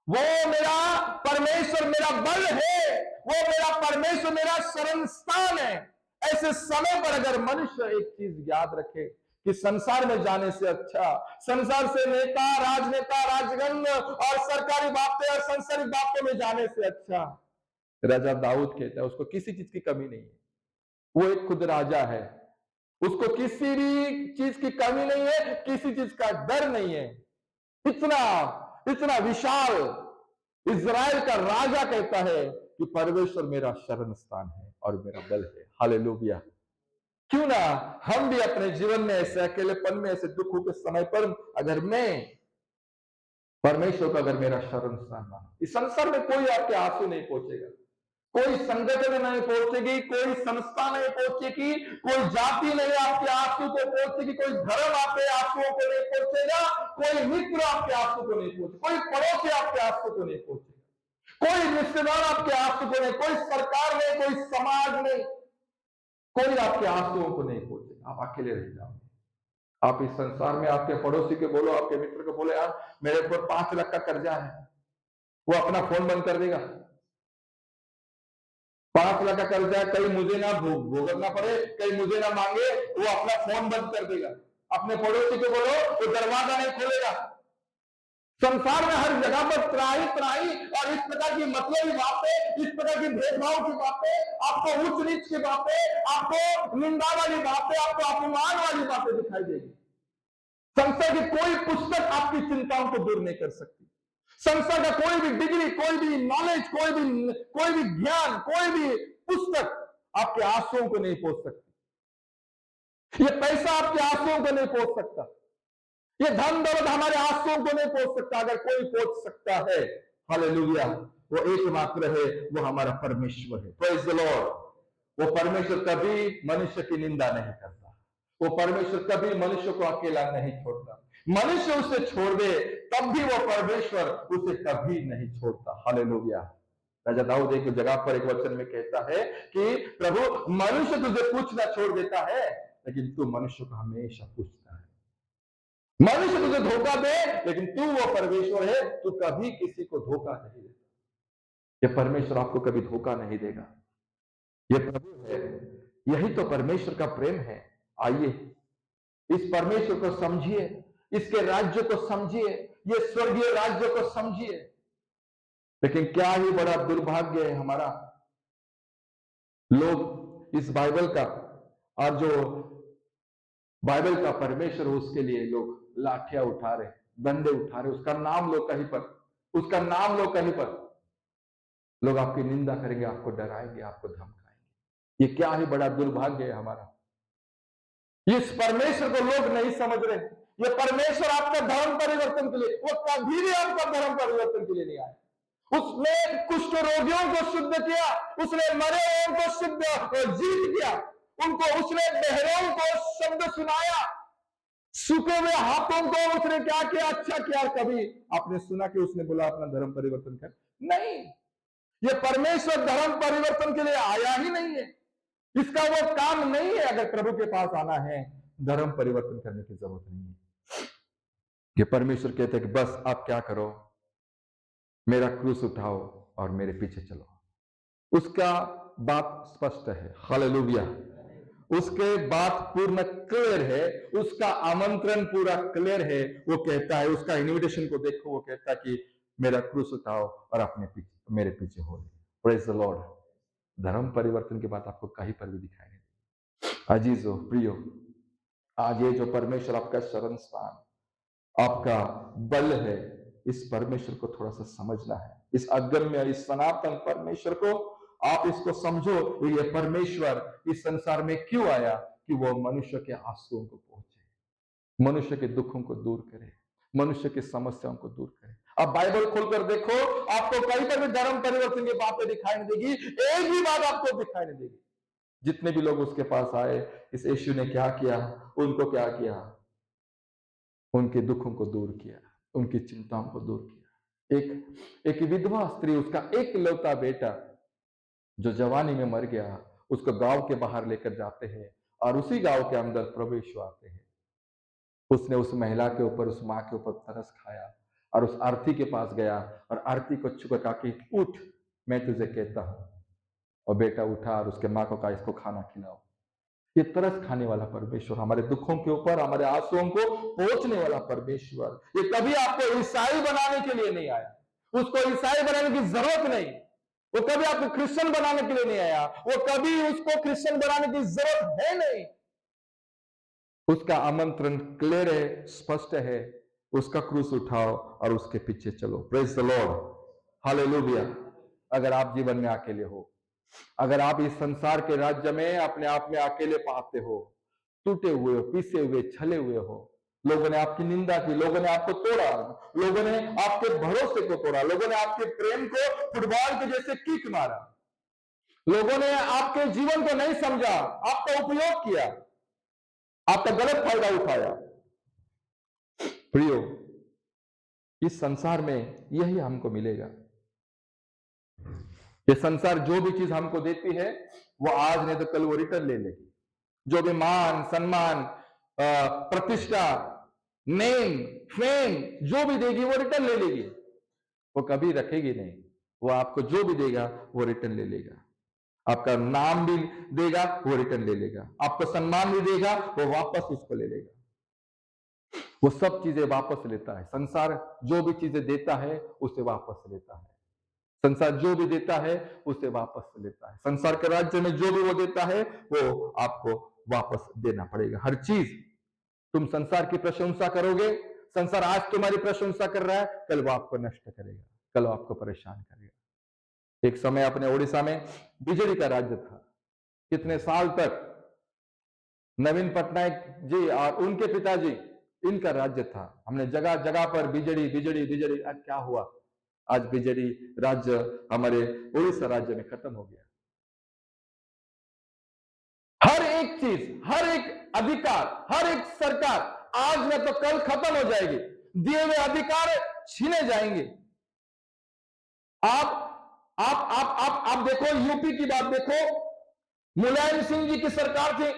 वो मेरा परमेश्वर मेरा बल है, वो मेरा परमेश्वर मेरा शरण स्थान है। ऐसे समय पर अगर मनुष्य एक चीज याद रखे कि संसार में जाने से अच्छा, संसार से नेता, राजनेता, राजगंग और सरकारी बातें और सांसारिक बातों में जाने से अच्छा, राजा दाऊद कहता है उसको किसी चीज की कमी नहीं है। वो एक खुद राजा है, उसको किसी भी चीज की कमी नहीं है, किसी चीज का डर नहीं है। इतना इतना विशाल इज़राइल का राजा कहता है कि परमेश्वर मेरा शरण स्थान है और मेरा बल है। हालेलुया। क्यों ना हम भी अपने जीवन में ऐसे अकेलेपन में, ऐसे दुखों के समय पर अगर मैं परमेश्वर का अगर मेरा शरण स्थान मानो, इस संसार में कोई आपके आंसू नहीं पहुंचेगा, कोई संगठन नहीं पहुंचेगी, कोई संस्था नहीं पहुंचेगी, कोई जाति नहीं आपके आंसू को पहुंचेगी, कोई धर्म आपके आंसुओं को नहीं पहुंचेगा, कोई मित्र आपके आंसू को नहीं पहुंचेगा, कोई पड़ोसी आपके आंसू को नहीं पहुंचेगा, कोई रिश्तेदार आपके आंसू को नहीं, कोई सरकार नहीं, कोई समाज नहीं, कोई आपके आंसुओं को नहीं पहुंचेगा। आप अकेले रह जाओगे। आप इस संसार में आपके पड़ोसी को बोलो, आपके मित्र को बोलो, यार मेरे ऊपर 5 लाख का कर्जा है, वो अपना फोन बंद कर देगा। 5 लाख का कर्जा है, कहीं मुझे ना भुगतना पड़े, कहीं मुझे ना मांगे, वो अपना फोन बंद कर देगा। अपने पड़ोसी को बोलो, वो दरवाजा नहीं खोलेगा। संसार में हर जगह पर त्राही त्राही और इस प्रकार की मतलबी बातें, इस प्रकार की भेदभाव की बातें, आपको उच्च नीच की बातें, आपको निंदा वाली बातें, आपको अपमान वाली बातें दिखाई देगी। संसार की कोई पुस्तक आपकी चिंताओं को दूर नहीं कर सकती। संसार का कोई भी डिग्री, कोई भी नॉलेज, कोई भी ज्ञान, कोई भी पुस्तक आपके आंसुओं को नहीं पोंछ सकती। ये पैसा आपके आंसुओं को नहीं पोंछ सकता। ये धन दौलत हमारे आंसुओं को नहीं पोंछ सकता। अगर कोई पोंछ सकता है, हालेलुया, वो एकमात्र है, वो हमारा परमेश्वर है। Praise the Lord. वो परमेश्वर कभी मनुष्य की निंदा नहीं करता। वो परमेश्वर कभी मनुष्य को अकेला नहीं छोड़ता। मनुष्य उसे छोड़ दे तब भी वो परमेश्वर उसे कभी नहीं छोड़ता। हालेलुया। राजा दाऊद एक जगह पर एक वचन में कहता है कि प्रभु, मनुष्य तुझे पूछना छोड़ देता है, लेकिन तू मनुष्य को हमेशा पूछता है। मनुष्य तुझे धोखा दे, लेकिन तू वो परमेश्वर है, तू कभी किसी को धोखा नहीं देता। ये परमेश्वर आपको कभी धोखा नहीं देगा। ये प्रभु है। यही तो परमेश्वर का प्रेम है। आइए इस परमेश्वर को समझिए, इसके राज्य को समझिए, ये स्वर्गीय राज्य को समझिए। लेकिन क्या ही बड़ा दुर्भाग्य है हमारा, लोग इस बाइबल का, और जो बाइबल का परमेश्वर उसके लिए लोग लाठियां उठा रहे, डंडे उठा रहे, उसका नाम लो कहीं पर, उसका नाम लो कहीं पर, लोग आपकी निंदा करेंगे, आपको डराएंगे, आपको धमकाएंगे। ये क्या ही बड़ा दुर्भाग्य है हमारा। इस परमेश्वर को लोग नहीं समझ रहे। ये परमेश्वर आपका धर्म परिवर्तन के लिए, वो कभी भी आपका धर्म परिवर्तन के लिए नहीं आया। उसने कुष्ठ रोगियों को शुद्ध किया, उसने मरे हुओं को शुद्ध जीत किया, उनको उसने बहरों को शब्द सुनाया, सूखे हुए हाथों को उसने क्या किया, अच्छा किया। कभी आपने सुना कि उसने बोला अपना धर्म परिवर्तन कर? नहीं, ये परमेश्वर धर्म परिवर्तन के लिए आया ही नहीं है। इसका वो काम नहीं है। अगर प्रभु के पास आना है, धर्म परिवर्तन करने की जरूरत नहीं है। ये परमेश्वर कहते हैं कि बस आप क्या करो, मेरा क्रूस उठाओ और मेरे पीछे चलो। उसका बात स्पष्ट है। हालेलुया। उसके बात पूर्ण क्लियर है, उसका आमंत्रण पूरा क्लियर है। वो कहता है, उसका इन्विटेशन को देखो, वो कहता है कि मेरा क्रूस उठाओ और अपने पीछे, मेरे पीछे हो। Praise the Lord. धर्म परिवर्तन की बात आपको कहीं पर भी दिखाई नहीं। अजीजो, प्रियो, आज ये जो परमेश्वर आपका शरण स्थान, आपका बल है, इस परमेश्वर को थोड़ा सा समझना है। इस अगम्य, इस सनातन परमेश्वर को आप इसको समझो। ये परमेश्वर इस संसार में क्यों आया? कि वो मनुष्य के आंसुओं को पहुंचे, मनुष्य के दुखों को दूर करे, मनुष्य की समस्याओं को दूर करे। अब बाइबल खोलकर देखो, आपको कहीं पर भी धर्म परिवर्तन की बातें दिखाई नहीं देगी। एक भी बात आपको दिखाई नहीं देगी। जितने भी लोग उसके पास आए, इस यीशु ने क्या किया? उनको क्या किया? उनके दुखों को दूर किया, उनकी चिंताओं को दूर किया। एक विधवा स्त्री, उसका एक लौता बेटा जो जवानी में मर गया, उसको गांव के बाहर लेकर जाते हैं और उसी गांव के अंदर प्रभु यीशु आते हैं। उसने उस महिला के ऊपर, उस मां के ऊपर तरस खाया और उस आरती के पास गया और आरती को छूकर कहा कि उठ, मैं तुझे कहता हूं। और बेटा उठा और उसके मां को कहा, इसको खाना खिलाओ। ये तरस खाने वाला परमेश्वर, हमारे दुखों के ऊपर, हमारे आंसुओं को पोंछने वाला परमेश्वर, ये कभी आपको ईसाई बनाने के लिए नहीं आया। उसको ईसाई बनाने की जरूरत नहीं। वो कभी आपको क्रिश्चियन बनाने के लिए नहीं आया। वो कभी उसको क्रिश्चियन बनाने की जरूरत है नहीं। उसका आमंत्रण क्लियर है, स्पष्ट है। उसका क्रूस उठाओ और उसके पीछे चलो। Praise the Lord. हालेलुया। अगर आप जीवन में अकेले हो, अगर आप इस संसार के राज्य में अपने आप में अकेले पाते हो, टूटे हुए हो, पीसे हुए, छले हुए हो, लोगों ने आपकी निंदा की, लोगों ने आपको तोड़ा, लोगों ने आपके भरोसे को तोड़ा, लोगों ने आपके प्रेम को फुटबॉल के जैसे किक मारा, लोगों ने आपके जीवन को नहीं समझा, आपका उपयोग किया, आपका गलत फायदा उठाया। प्रियो, इस संसार में यही हमको मिलेगा। ये संसार जो भी चीज हमको देती है, वो आज नहीं तो कल वो रिटर्न ले लेगी। जो भी मान, सम्मान, प्रतिष्ठा, नेम, फेम जो भी देगी, वो रिटर्न ले लेगी। वो कभी रखेगी नहीं। वो आपको जो भी देगा वो रिटर्न ले लेगा। आपका नाम भी देगा, वो रिटर्न ले लेगा। आपको सम्मान भी देगा, वो वापस उसको ले लेगा। वो सब चीजें वापस लेता है। संसार जो भी चीजें देता है उसे वापस लेता है। संसार जो भी देता है उसे वापस लेता है। संसार के राज्य में जो भी वो देता है वो आपको वापस देना पड़ेगा। हर चीज तुम संसार की प्रशंसा करोगे, संसार आज तुम्हारी प्रशंसा कर रहा है, कल वो आपको नष्ट करेगा, कल वो आपको परेशान करेगा। एक समय अपने ओडिशा में बीजेडी का राज्य था। कितने साल तक नवीन पटनायक जी और उनके पिताजी, इनका राज्य था। हमने जगह जगह पर बीजेडी बीजेडी बीजेडी, आज क्या हुआ? आज बीजेडी राज्य हमारे उड़ीसा राज्य में खत्म हो गया। हर एक चीज, हर एक अधिकार, हर एक सरकार आज में तो कल खत्म हो जाएगी। दिए हुए अधिकार छीने जाएंगे। आप देखो, यूपी की बात देखो, मुलायम सिंह जी की सरकार थी,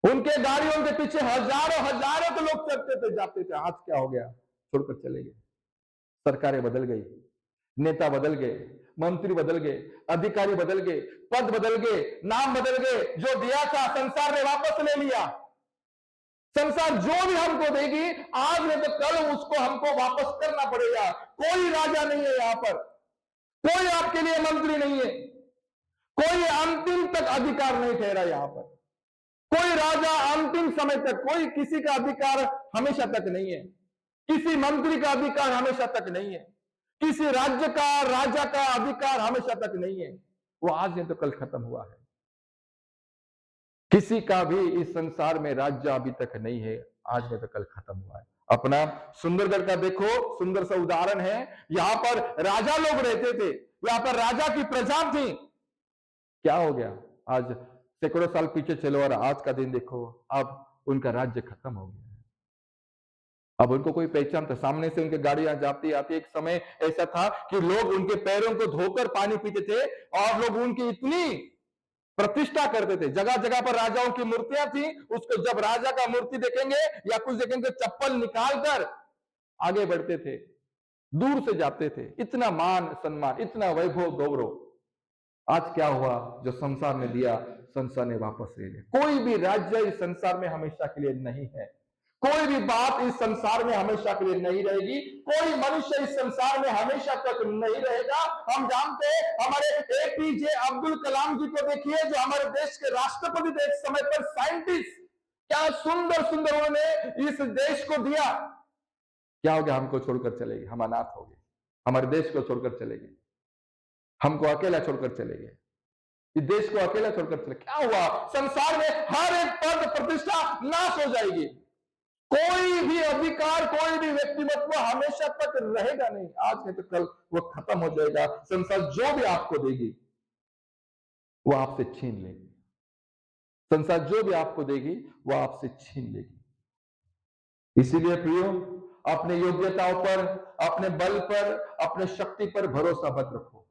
उनके गाड़ियों के पीछे हजारों हजारों के लोग चढ़ते थे, जाते थे। आज क्या हो गया? छोड़कर चले गए। सरकारें बदल गई, नेता बदल गए, मंत्री बदल गए, अधिकारी बदल गए, पद बदल गए, नाम बदल गए। जो दिया था संसार ने वापस ले लिया। संसार जो भी हमको देगी, आज नहीं तो कल उसको हमको वापस करना पड़ेगा। कोई राजा नहीं है यहां पर, कोई आपके लिए मंत्री नहीं है, कोई अंतिम तक अधिकार नहीं ठहरा यहां पर। कोई राजा अंतिम समय तक, कोई किसी का अधिकार हमेशा तक नहीं है, किसी मंत्री का अधिकार हमेशा तक नहीं है, किसी राज्य का राजा का अधिकार हमेशा तक नहीं है। वो आज नहीं तो कल खत्म हुआ है। किसी का भी इस संसार में राज्य अभी तक नहीं है, आज नहीं तो कल खत्म हुआ है। अपना सुंदरगढ़ का देखो, सुंदर सा उदाहरण है। यहां पर राजा लोग रहते थे, यहां पर राजा की प्रजा थी। क्या हो गया? आज सैकड़ों साल पीछे चलो और आज का दिन देखो, अब उनका राज्य खत्म हो गया है। अब उनको कोई पहचान था? सामने से उनकी गाड़ियां जाती आती। एक समय ऐसा था कि लोग उनके पैरों को धोकर पानी पीते थे और लोग उनकी इतनी प्रतिष्ठा करते थे। जगह जगह पर राजाओं की मूर्तियां थी। उसको जब राजा का मूर्ति देखेंगे या कुछ देखेंगे, चप्पल निकालकर आगे बढ़ते थे, दूर से जाते थे। इतना मान सम्मान, इतना वैभव गौरव। आज क्या हुआ? जो संसार ने दिया, संसार ने वापस ले लिया। कोई भी राज्य इस संसार में हमेशा के लिए नहीं है। कोई भी बात इस संसार में हमेशा के लिए नहीं रहेगी। कोई मनुष्य इस संसार में हमेशा तक नहीं रहेगा। हम जानते हैं, हमारे एपीजे अब्दुल कलाम जी को देखिए, जो हमारे देश के राष्ट्रपति थे एक समय पर, साइंटिस्ट, क्या सुंदर सुंदर उन्होंने इस देश को दिया। क्या हो गया? हमको छोड़कर चले गए, हम अनाथ हो गए, हमारे देश को छोड़कर चले गए, हमको अकेला छोड़कर चले गए, इस देश को अकेला छोड़कर चले। क्या हुआ? संसार में हर एक पद प्रतिष्ठा नाश हो जाएगी। कोई भी अधिकार, कोई भी व्यक्तिमत्व हमेशा तक रहेगा नहीं। आज नहीं तो कल वो खत्म हो जाएगा। संसार जो भी आपको देगी वो आपसे छीन लेगी। संसार जो भी आपको देगी वो आपसे छीन लेगी। इसीलिए प्रियो, अपने योग्यताओं पर, अपने बल पर, अपने शक्ति पर भरोसा मत रखो।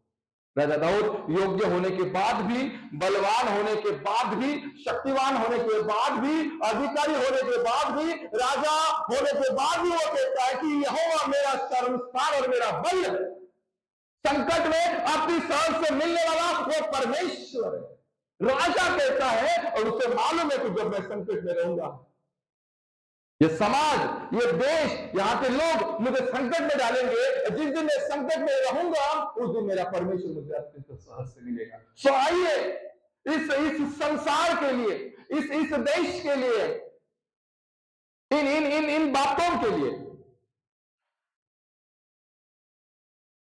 राजा दाऊद योग्य होने के बाद भी, बलवान होने के बाद भी, शक्तिवान होने के बाद भी, अधिकारी होने के बाद भी, राजा होने के बाद भी वो कहता है कि यहोवा मेरा शरणस्थान और मेरा बल है। संकट में अपनी शरण से मिलने वाला वो परमेश्वर है। राजा कहता है और उसे मालूम है कि जब मैं संकट में रहूंगा, ये समाज, ये देश, यहाँ के लोग मुझे संकट में डालेंगे, जिस दिन मैं संकट में रहूंगा उस दिन मेरा परमेश्वर मुझे अत्यंत साहस से मिलेगा। सो आइए इस संसार के लिए, इस देश के लिए, इन बातों के लिए,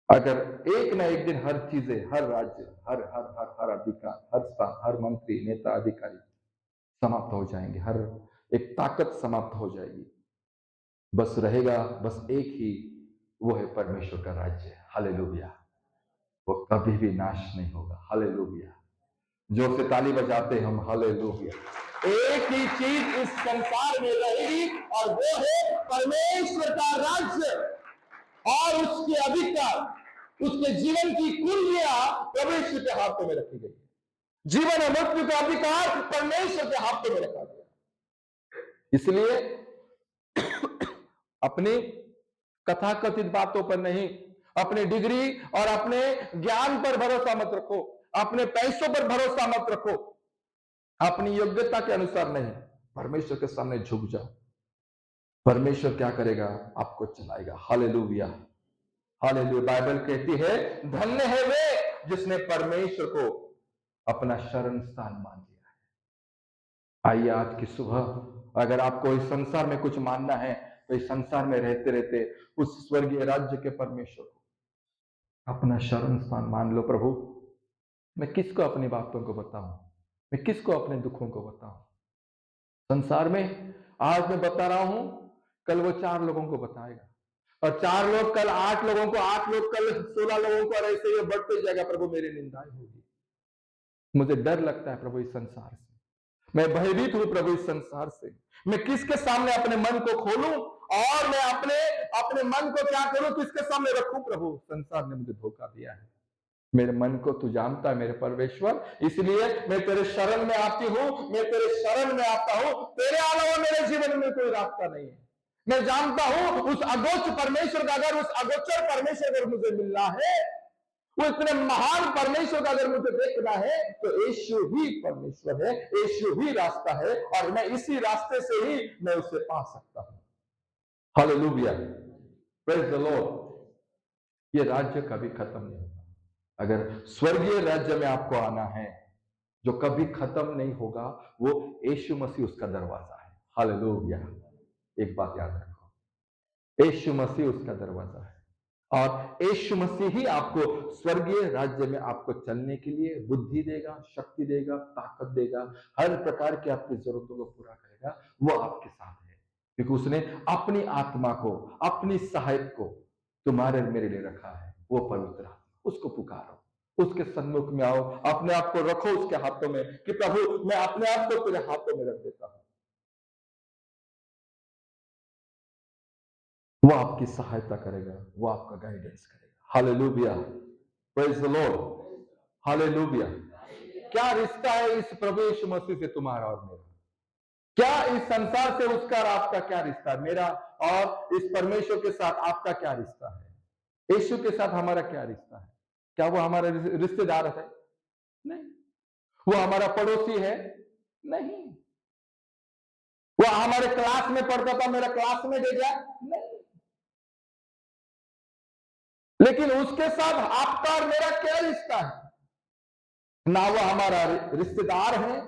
अगर एक ना एक दिन हर चीजें, हर राज्य, हर हर हर हर अधिकार, हर स्थान, हर मंत्री, नेता, अधिकारी समाप्त हो जाएंगे, हर एक ताकत समाप्त हो जाएगी। बस रहेगा बस एक ही, वो है परमेश्वर का राज्य। हालेलुया। वो कभी भी नाश नहीं होगा। हालेलुया। जोर से ताली बजाते हम, हालेलुया। एक ही चीज इस संसार में रहेगी और वो है परमेश्वर का राज्य और उसके अधिकार, उसके जीवन की कुंजियां परमेश्वर के हाथों में रखी गई। जीवन और मृत्यु का अधिकार परमेश्वर के हाथों में रखा गया। इसलिए अपनी कथाकथित बातों पर नहीं, अपने डिग्री और अपने ज्ञान पर भरोसा मत रखो, अपने पैसों पर भरोसा मत रखो, अपनी योग्यता के अनुसार नहीं, परमेश्वर के सामने झुक जाओ। परमेश्वर क्या करेगा? आपको चलाएगा। Hallelujah, hallelujah. बाइबल कहती है, धन्य है वे जिसने परमेश्वर को अपना शरण स्थान मान लिया है। आइए आज की सुबह अगर आपको इस संसार में कुछ मानना है तो इस संसार में रहते रहते उस स्वर्गीय राज्य के परमेश्वर को अपना शरण स्थान मान लो। प्रभु, मैं किसको अपनी बातों को बताऊं, मैं किसको अपने दुखों को बताऊं। संसार में आज मैं बता रहा हूं, कल वो 4 लोगों को बताएगा, और 4 लोग कल 8 लोगों को, 8 लोग कल 16 लोगों को, और ऐसे ये बढ़ते जाएगा। प्रभु, मेरी निंदाएं होगी। मुझे डर लगता है प्रभु इस संसार से, मैं भयभीत हूं प्रभु इस संसार से। मैं किसके सामने अपने मन को खोलूं और मैं अपने अपने मन को क्या करूं, किसके सामने रखूं। प्रभु, संसार ने मुझे धोखा दिया है। मेरे मन को तू जानता है मेरे परमेश्वर, इसलिए मैं तेरे शरण में आती हूं, मैं तेरे शरण में आता हूं। तेरे अलावा मेरे जीवन में कोई रास्ता नहीं है। मैं जानता हूं उस अगोचर परमेश्वर का, अगर उस अगोचर परमेश्वर अगर मुझे मिलना है, वो इतने महान परमेश्वर का अगर मुझे देखना है, तो यीशु ही परमेश्वर है, यीशु ही रास्ता है, और मैं इसी रास्ते से ही मैं उसे पा सकता हूं। Hallelujah, praise the Lord. ये राज्य कभी खत्म नहीं होगा। अगर स्वर्गीय राज्य में आपको आना है, जो कभी खत्म नहीं होगा, वो यीशु मसीह उसका दरवाजा है। हालेलुया। एक बात याद रखो, यीशु मसीह उसका दरवाजा है, और यीशु मसीह ही आपको स्वर्गीय राज्य में आपको चलने के लिए बुद्धि देगा, शक्ति देगा, ताकत देगा, हर प्रकार की आपकी जरूरतों को पूरा करेगा। वो आपके साथ है, क्योंकि उसने अपनी आत्मा को, अपनी सहायक को तुम्हारे मेरे लिए रखा है। वो पवित्र आत्मा, उसको पुकारो, उसके सन्मुख में आओ, अपने आप को रखो उसके हाथों में कि प्रभु, मैं अपने आप को तेरे हाथों में रख देता हूं। वो आपकी सहायता करेगा, वो आपका गाइडेंस करेगा। Hallelujah, praise the Lord, hallelujah. क्या रिश्ता है इस प्रभु यीशु मसीह से तुम्हारा और मेरा? क्या इस संसार से उसका और आपका क्या रिश्ता है? मेरा और इस परमेश्वर के साथ आपका क्या रिश्ता है? यीशु के साथ हमारा क्या रिश्ता है? क्या वो हमारा रिश्तेदार है? नहीं। वो हमारा पड़ोसी है? नहीं। वो हमारे क्लास में पढ़ता था, मेरा क्लासमेट है क्या? नहीं। लेकिन उसके साथ आपका और मेरा क्या रिश्ता है? ना वो हमारा रिश्तेदार है,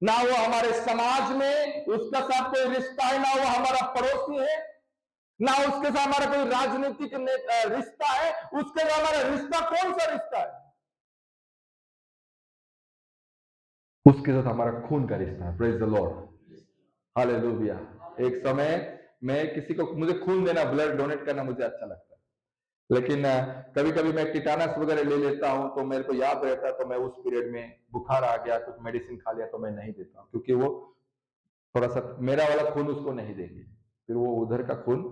ना वो हमारे समाज में उसका साथ कोई रिश्ता है, ना वो हमारा पड़ोसी है, ना उसके साथ हमारा कोई राजनीतिक रिश्ता है। उसके साथ हमारा रिश्ता कौन सा रिश्ता है? उसके साथ हमारा खून का रिश्ता है। Praise the Lord, hallelujah. एक समय मैं किसी को, मुझे खून देना, ब्लड डोनेट करना मुझे अच्छा लगता है, लेकिन कभी कभी मैं टिटानस वगैरह ले लेता हूं, तो मेरे को याद रहता है, तो मैं उस पीरियड में बुखार आ गया, कुछ मेडिसिन खा लिया, तो मैं नहीं देता हूं, क्योंकि वो थोड़ा सा मेरा वाला खून उसको नहीं देंगे, फिर वो उधर का खून,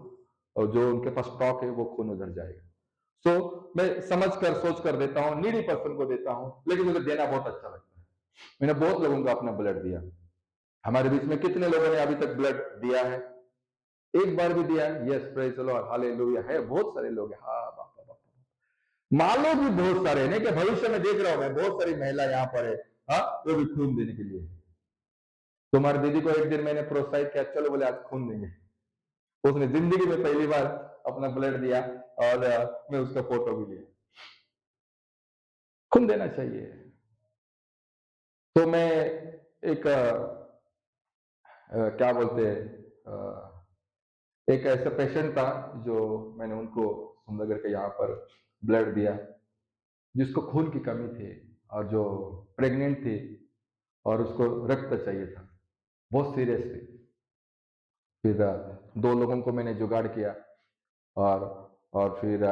और जो उनके पास स्टॉक है वो खून उधर जाएगा। सो मैं समझ कर सोच कर देता हूँ, नीडी पर्सन को देता हूँ, लेकिन मुझे देना बहुत अच्छा लगता है। मैंने बहुत लोगों को अपना ब्लड दिया। हमारे बीच में कितने लोगों ने अभी तक ब्लड दिया है? एक बार भी दिया है? Yes, praise the Lord, hallelujah. है बहुत सारे लोग हैं। हाँ, बाप बाप, मालो भी बहुत सारे, नहीं कि भविष्य में देख रहा हूं मैं बहुत सारी महिला यहाँ पर है, हाँ, वो भी खून देने के लिए। तुम्हारी दीदी को एक दिन मैंने प्रोत्साहित किया, चलो बोले आज खून देंगे। उसने जिंदगी में पहली बार अपना ब्लड दिया, और मैं उसका फोटो भी लिया। खून देना चाहिए। तो मैं एक क्या बोलते हैं, एक ऐसा पेशेंट था जो मैंने उनको सुंदरगढ़ के यहाँ पर ब्लड दिया, जिसको खून की कमी थी, और जो प्रेग्नेंट थी, और उसको रक्त चाहिए था, बहुत सीरियस थी। फिर 2 लोगों को मैंने जुगाड़ किया, और फिर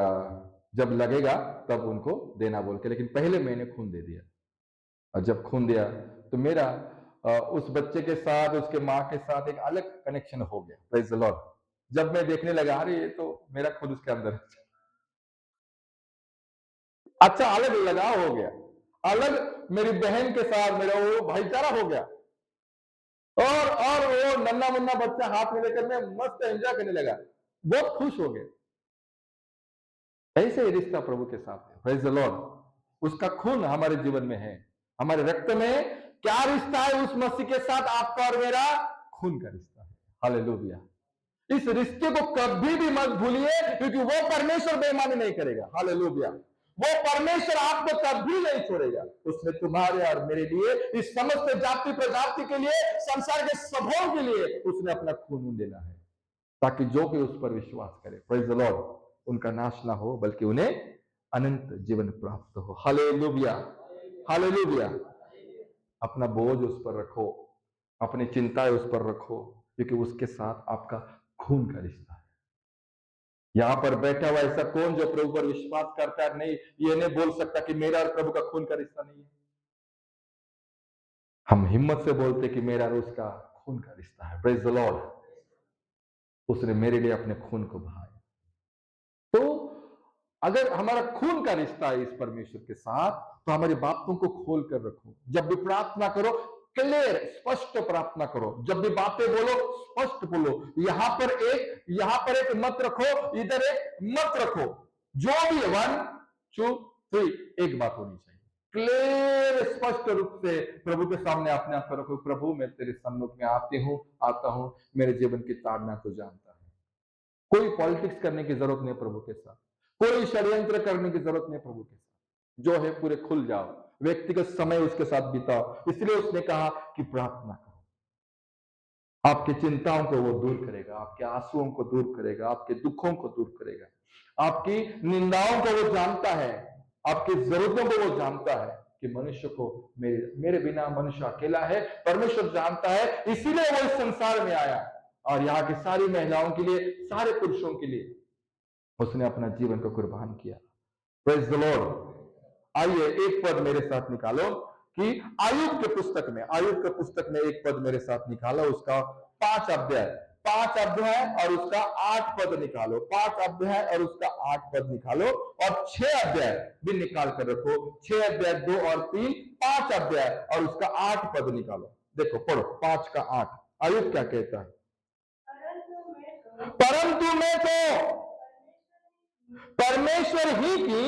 जब लगेगा तब उनको देना बोल के, लेकिन पहले मैंने खून दे दिया। और जब खून दिया तो मेरा उस बच्चे के साथ, उसके माँ के साथ एक अलग कनेक्शन हो गया। Praise the Lord. जब मैं देखने लगा, अरे ये तो मेरा खून उसके अंदर है। अच्छा, अलग लगाव हो गया, अलग मेरी बहन के साथ मेरा वो भाईचारा हो गया, और वो नन्ना मुन्ना बच्चा हाथ में लेकर मैं मस्त एंजॉय करने लगा, बहुत खुश हो गया। ऐसे ही रिश्ता प्रभु के साथ है। Praise the Lord. उसका खून हमारे जीवन में है, हमारे रक्त में क्या रिश्ता है उस मसीह के साथ? आपका और मेरा खून का रिश्ता है। हालेलुया। इस रिश्ते को कभी भी मत भूलिए, क्योंकि वो परमेश्वर बेईमानी नहीं करेगा। हालेलुया। वो परमेश्वर आपको कभी नहीं छोड़ेगा। उसने तुम्हारे और मेरे लिए, इस समस्त जाति प्रजाति के लिए, संसार के सबों के लिए उसने अपना खून देना है, ताकि जो भी उस पर विश्वास करे, प्रेज द लॉर्ड, उनका नाश ना हो बल्कि उन्हें अनंत जीवन प्राप्त हो। Hallelujah, hallelujah. अपना बोझ उस पर रखो, अपनी चिंताएं उस पर रखो, क्योंकि उसके साथ आपका खून का रिश्ता है। यहां पर बैठा हुआ ऐसा कौन जो प्रभु पर विश्वास करता है, नहीं, ये नहीं बोल सकता कि मेरा और प्रभु का खून का रिश्ता नहीं है। हम हिम्मत से बोलते कि मेरा और उसका खून का रिश्ता है। Praise the Lord. उसने मेरे लिए अपने खून को बहाया। तो अगर हमारा खून का रिश्ता है इस परमेश्वर के साथ, तो हमारी बातों को खोल कर रखो। जब भी प्रार्थना करो, क्लियर, स्पष्ट प्रार्थना करो। जब भी बातें बोलो, स्पष्ट बोलो। यहां पर एक मत रखो, इधर एक मत रखो। जो भी 1 2 3 एक बात होनी चाहिए, क्लियर, स्पष्ट रूप से प्रभु के सामने अपने आप को रखो। प्रभु, मैं तेरे सम्मुख में आता हूं, मेरे जीवन की ताड़ना तो जानता है। कोई पॉलिटिक्स करने की जरूरत नहीं प्रभु के साथ, कोई षड्यंत्र करने की जरूरत नहीं प्रभु के साथ। जो है पूरे खुल जाओ, व्यक्तिगत समय उसके साथ बिताओ। इसलिए उसने कहा कि प्रार्थना करो। आपकी चिंताओं को वो दूर करेगा, आपके आंसुओं को दूर करेगा, आपके दुखों को दूर करेगा, आपकी निंदाओं को वो जानता है, आपकी जरूरतों को वो जानता है कि मनुष्य को मेरे बिना मनुष्य अकेला है। परमेश्वर जानता है, इसीलिए वो इस संसार में आया और यहाँ की सारी महिलाओं के लिए, सारे पुरुषों के लिए उसने अपना जीवन को कुर्बान किया। Praise the Lord. आइए एक पद मेरे साथ निकालो कि आयुब के पुस्तक में एक पद मेरे साथ निकालो, उसका 5 अध्याय और उसका 8 पद निकालो। 5 अध्याय और उसका 8 पद निकालो, और 6 अध्याय भी निकाल कर रखो। 6 अध्याय 2 और 3, 5 अध्याय और उसका 8 पद निकालो। देखो, पढ़ो 5 का 8। आयुब क्या कहता है? परंतु मैं तो परमेश्वर ही की,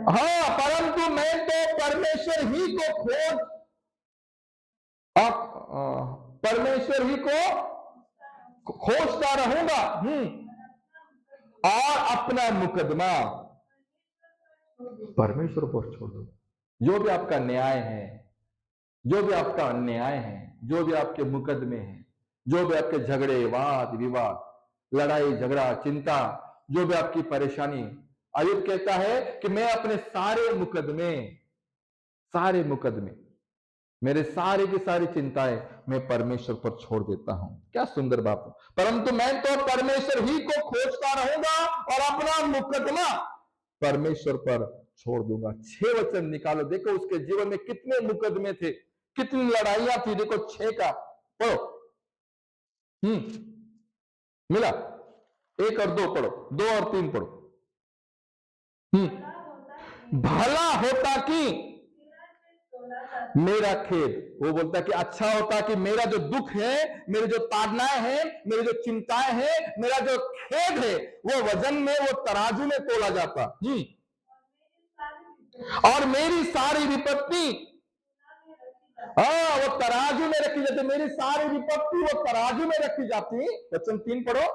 हाँ, परंतु मैं तो परमेश्वर ही को परमेश्वर ही को खोजता रहूंगा, और अपना मुकदमा परमेश्वर पर छोड़ दूंगा। जो भी आपका न्याय है, जो भी आपका अन्याय है, जो भी आपके मुकदमे हैं, जो भी आपके झगड़े, वाद विवाद, लड़ाई झगड़ा, चिंता, जो भी आपकी परेशानी, आयुब कहता है कि मैं अपने सारे मुकदमे, मेरे सारे की सारी चिंताएं मैं परमेश्वर पर छोड़ देता हूं। क्या सुंदर बात है। परंतु मैं तो परमेश्वर ही को खोजता रहूंगा और अपना मुकदमा परमेश्वर पर छोड़ दूंगा। 6 वचन निकालो, देखो उसके जीवन में कितने मुकदमे थे, कितनी लड़ाइयां थी। देखो 6 का पढ़ो। मिला? 1 और 2 पढ़ो, 2 और 3 पढ़ो। भला होता कि मेरा खेद, वो बोलता है कि अच्छा होता कि मेरा जो दुख है, मेरी जो ताड़नाएं हैं, मेरी जो चिंताएं हैं, मेरा जो खेद है, वो वजन में, वो तराजू में तोला जाता। और मेरी सारी विपत्ति, हाँ, वो तराजू में रखी जाती। मेरी सारी विपत्ति वो तराजू में रखी जाती। वचन 3 पढ़ो।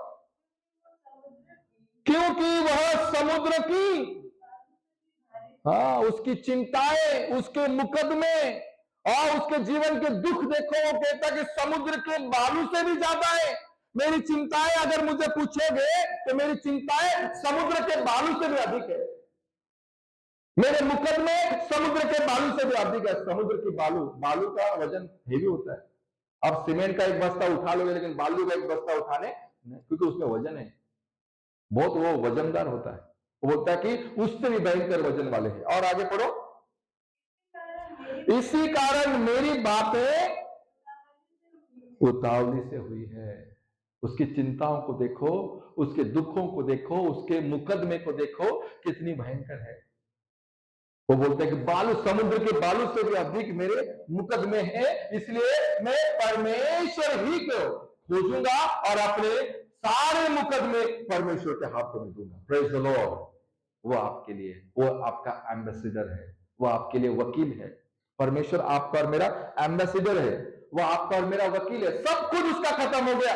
क्योंकि वह समुद्र की, हाँ, उसकी चिंताएं, उसके मुकदमे और उसके जीवन के दुख देखो, वो कहता कि समुद्र के बालू से भी ज्यादा है मेरी चिंताएं। अगर मुझे पूछोगे तो मेरी चिंताएं समुद्र के बालू से भी अधिक है, मेरे मुकदमे समुद्र के बालू से भी अधिक है। समुद्र की बालू का वजन हेवी होता है। आप सीमेंट का एक बस्ता उठा लोगे, लेकिन बालू का एक बस्ता उठाने, क्योंकि उसमें वजन है, बहुत वो वजनदार होता है। वो बोलता है कि उससे भी भयंकर वजन वाले हैं। और आगे पढ़ो। इसी कारण मेरी बातें उतावली से हुई है। उसकी चिंताओं को देखो, उसके दुखों को देखो, उसके मुकदमे को देखो, कितनी भयंकर है। वो बोलते हैं कि बालू, समुद्र के बालू से भी अधिक मेरे मुकदमे हैं, इसलिए मैं परमेश्वर ही को खोजूंगा और अपने सारे मुकदमे परमेश्वर के हाथों में दूंगा। Praise the Lord. वो आपके लिए, वो आपका एम्बेसडर है, वो आपके लिए वकील है। परमेश्वर आपका और मेरा एम्बेसडर है, वो आपका और मेरा वकील है। सब कुछ उसका खत्म हो गया,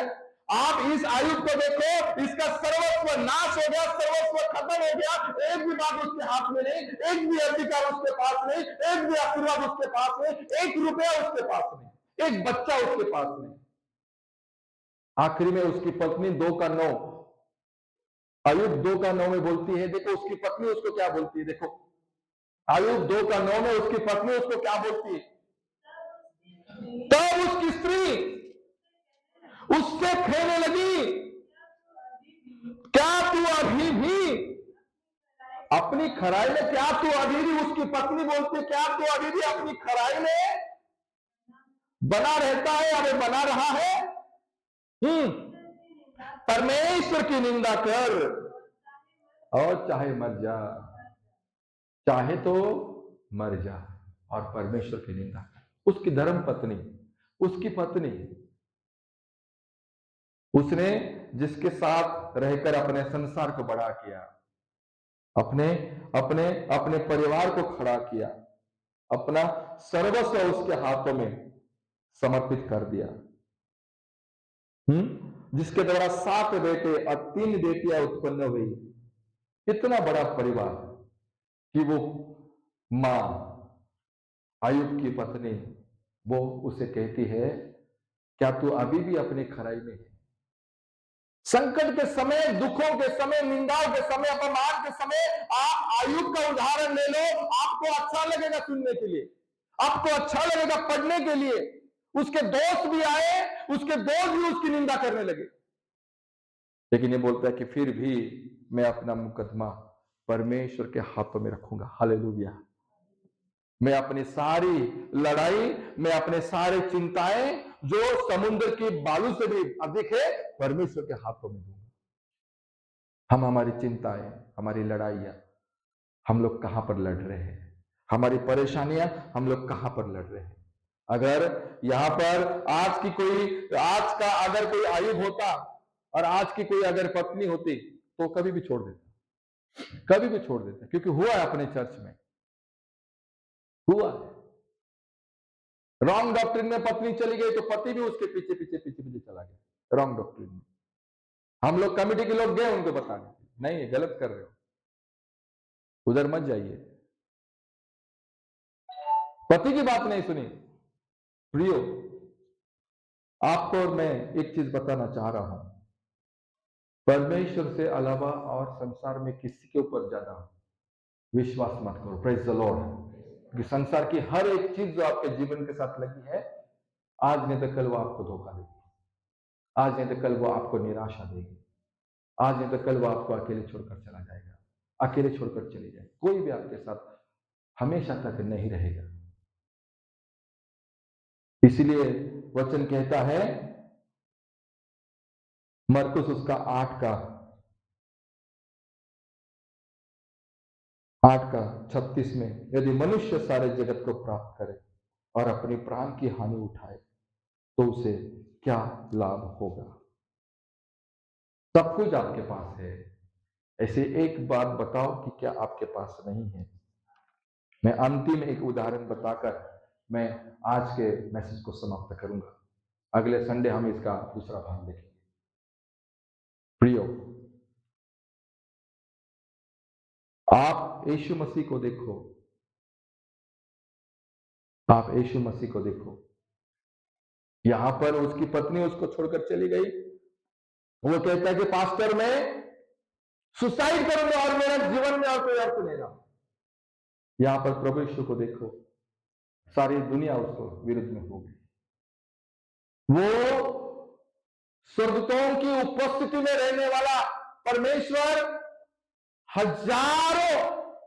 आप इस आयुब को देखो, इसका सर्वस्व नाश हो गया, सर्वस्व खत्म हो गया, एक भी बात उसके हाथ में नहीं, एक भी अधिकार उसके पास नहीं, एक भी आशीर्वाद उसके पास नहीं, एक रुपया उसके पास नहीं, एक बच्चा उसके पास नहीं। आखिरी में उसकी पत्नी 2:9, आयुब 2:9 में बोलती है, देखो उसकी पत्नी उसको क्या बोलती है, देखो आयुब 2:9 में उसकी पत्नी उसको क्या बोलती है। तब उसकी स्त्री उससे कहने लगी, क्या तू अभी भी अपनी खराई में, क्या तू अभी भी, उसकी पत्नी बोलती, क्या तू अभी भी अपनी खराई में बना रहता है, अबे बना रहा है। परमेश्वर की निंदा कर और चाहे मर जा, चाहे तो मर जा और परमेश्वर की निंदा कर। उसकी धर्म पत्नी, उसकी पत्नी, उसने जिसके साथ रहकर अपने संसार को बड़ा किया, अपने अपने अपने परिवार को खड़ा किया, अपना सर्वस्व उसके हाथों में समर्पित कर दिया, जिसके द्वारा 7 बेटे और 3 बेटियां उत्पन्न हुई। इतना बड़ा परिवार कि वो मां आयुब की पत्नी, वो उसे कहती है, क्या तू अभी भी अपनी खराई में है। संकट के समय, दुखों के समय, निंदाओं के समय, अपमान के समय आप आयुब का उदाहरण ले लो, आपको अच्छा लगेगा सुनने के लिए, आपको अच्छा लगेगा पढ़ने के लिए। उसके दोस्त भी आए, उसके दोस्त भी उसकी निंदा करने लगे, लेकिन ये बोलता है कि फिर भी मैं अपना मुकदमा परमेश्वर के हाथों में रखूंगा। हालेलुया। मैं अपनी सारी लड़ाई, मैं अपने सारे चिंताएं जो समुद्र की बालू से भी अधिक है, परमेश्वर के हाथों में दूंगा। हम हमारी चिंताएं, हमारी लड़ाइयां, हम लोग कहां पर लड़ रहे हैं, हमारी परेशानियां हम लोग कहां पर लड़ रहे हैं। अगर यहां पर आज का अगर कोई आयुब होता और आज की कोई अगर पत्नी होती, तो कभी भी छोड़ देता, कभी भी छोड़ देता, क्योंकि हुआ है अपने चर्च में, हुआ है। रॉन्ग डॉक्ट्रिन में पत्नी चली गई तो पति भी उसके पीछे पीछे पीछे पीछे चला गया, रॉन्ग डॉक्ट्रिन में। हम लोग कमिटी के लोग गए उनको बताने, नहीं गलत कर रहे हो, उधर मत जाइए। पति की बात नहीं सुनी। प्रियो, आपको और मैं एक चीज बताना चाह रहा हूं, परमेश्वर से अलावा और संसार में किसी के ऊपर ज्यादा विश्वास मत करो। Praise the Lord. कि संसार की हर एक चीज जो आपके जीवन के साथ लगी है, आज नहीं तो कल वो आपको धोखा देगी, आज नहीं तो कल वो आपको निराशा देगी, आज नहीं तो कल वो आपको अकेले छोड़कर चला जाएगा, अकेले छोड़कर चली जाए। कोई भी आपके साथ हमेशा तक नहीं रहेगा। इसलिए वचन कहता है, मरकुस उसका 8:36 में, यदि मनुष्य सारे जगत को प्राप्त करे और अपनी प्राण की हानि उठाए तो उसे क्या लाभ होगा। सब कुछ आपके पास है, ऐसे एक बात बताओ कि क्या आपके पास नहीं है। मैं अंतिम एक उदाहरण बताकर मैं आज के मैसेज को समाप्त करूंगा। अगले संडे हम इसका दूसरा भाग देखेंगे। प्रियो, आप यीशु मसीह को देखो, आप यीशु मसीह को देखो। यहां पर उसकी पत्नी उसको छोड़कर चली गई, वो कहता है कि पास्टर मैं सुसाइड करूंगा और मेरा जीवन में और कोई अर्थ नहीं रहा। यहां पर प्रभु यीशु को देखो, सारी दुनिया उसको विरुद्ध में हो गई। वो स्वर्गदूतों की उपस्थिति में रहने वाला परमेश्वर, हजारों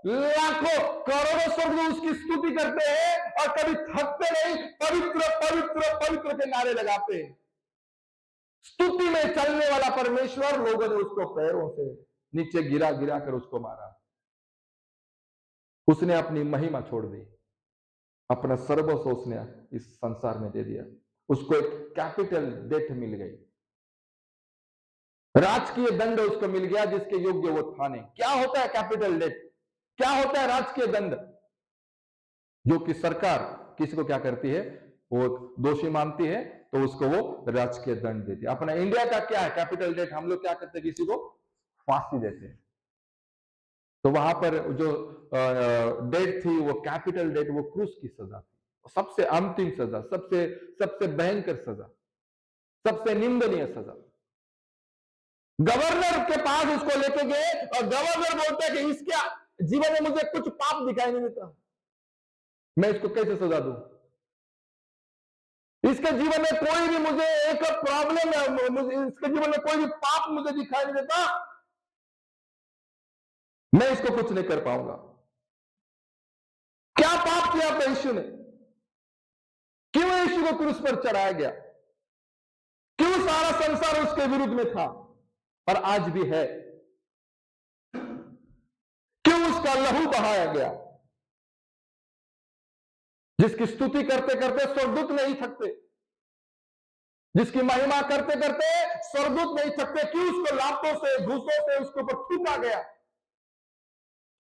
लाखों करोड़ों स्वर्गदूत उसकी स्तुति करते हैं और कभी थकते नहीं, पवित्र पवित्र पवित्र के नारे लगाते हैं। स्तुति में चलने वाला परमेश्वर, लोगों ने उसको पैरों से नीचे गिरा गिरा कर उसको मारा। उसने अपनी महिमा छोड़ दी, अपना सर्वस्व उसने इस संसार में दे दिया। उसको एक कैपिटल डेथ मिल गई, राजकीय दंड उसको मिल गया जिसके योग्य वो था नहीं। क्या होता है कैपिटल डेथ? क्या होता है राजकीय दंड? जो कि सरकार किसी को क्या करती है, वो दोषी मानती है तो उसको वो राजकीय दंड देती है। अपना इंडिया का क्या है, कैपिटल डेथ, हम लोग क्या करते हैं, किसी को फांसी देते हैं। तो वहां पर जो डेथ थी वो कैपिटल डेथ, वो क्रूस की सजा थी, सबसे अंतिम सजा, सबसे सबसे भयंकर सजा, सबसे निंदनीय सजा। गवर्नर के पास उसको लेके गए और गवर्नर बोलता है कि इसके जीवन में मुझे कुछ पाप दिखाई नहीं देता, मैं इसको कैसे सजा दूं? इसके जीवन में कोई भी मुझे एक प्रॉब्लम है, मुझे इसके जीवन में कोई भी पाप मुझे दिखाई नहीं देता, मैं इसको कुछ नहीं कर पाऊंगा। क्या पाप किया था यीशु ने? क्यों यीशु को क्रूस पर चढ़ाया गया? क्यों सारा संसार उसके विरुद्ध में था और आज भी है? क्यों उसका लहू बहाया गया? जिसकी स्तुति करते करते स्वर्गदूत नहीं थकते, जिसकी महिमा करते करते स्वर्गदूत नहीं थकते, क्यों उसको लातों से, घूसों से उसके ऊपर थूका गया,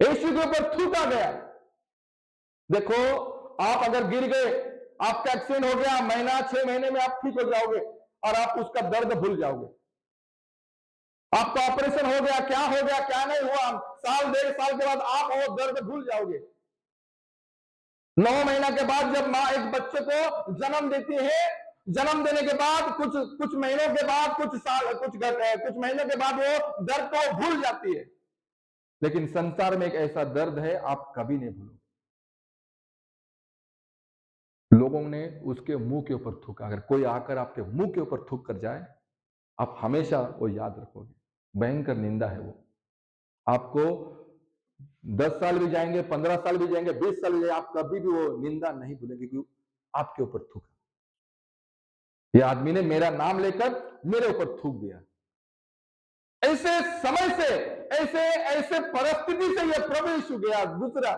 यीशु के ऊपर थूका गया? देखो, आप अगर गिर गए, आपका एक्सीडेंट हो गया, महीना 6 महीने में आप ठीक हो जाओगे और आप उसका दर्द भूल जाओगे। आपका ऑपरेशन हो गया, क्या हो गया, क्या नहीं हुआ, साल 1.5 साल के बाद आप वो दर्द भूल जाओगे। 9 महीना के बाद जब मां एक बच्चे को जन्म देती है, जन्म देने के बाद कुछ महीनों के बाद, कुछ महीनों के बाद वो दर्द को भूल जाती है। लेकिन संसार में एक ऐसा दर्द है, आप कभी नहीं भूलोगे। लोगों ने उसके मुंह के ऊपर थूका। अगर कोई आकर आपके मुंह के ऊपर थूक कर जाए, आप हमेशा वो याद रखोगे। भयंकर निंदा है वो। आपको 10 साल भी जाएंगे, 15 साल भी जाएंगे, 20 साल भी जाएंगे, आप कभी भी वो निंदा नहीं भूलेंगे कि आपके ऊपर थूका। ये आदमी ने मेरा नाम लेकर मेरे ऊपर थूक दिया। ऐसे समय से, ऐसे ऐसे परिस्थिति से यह प्रभु यीशु गया। दूसरा,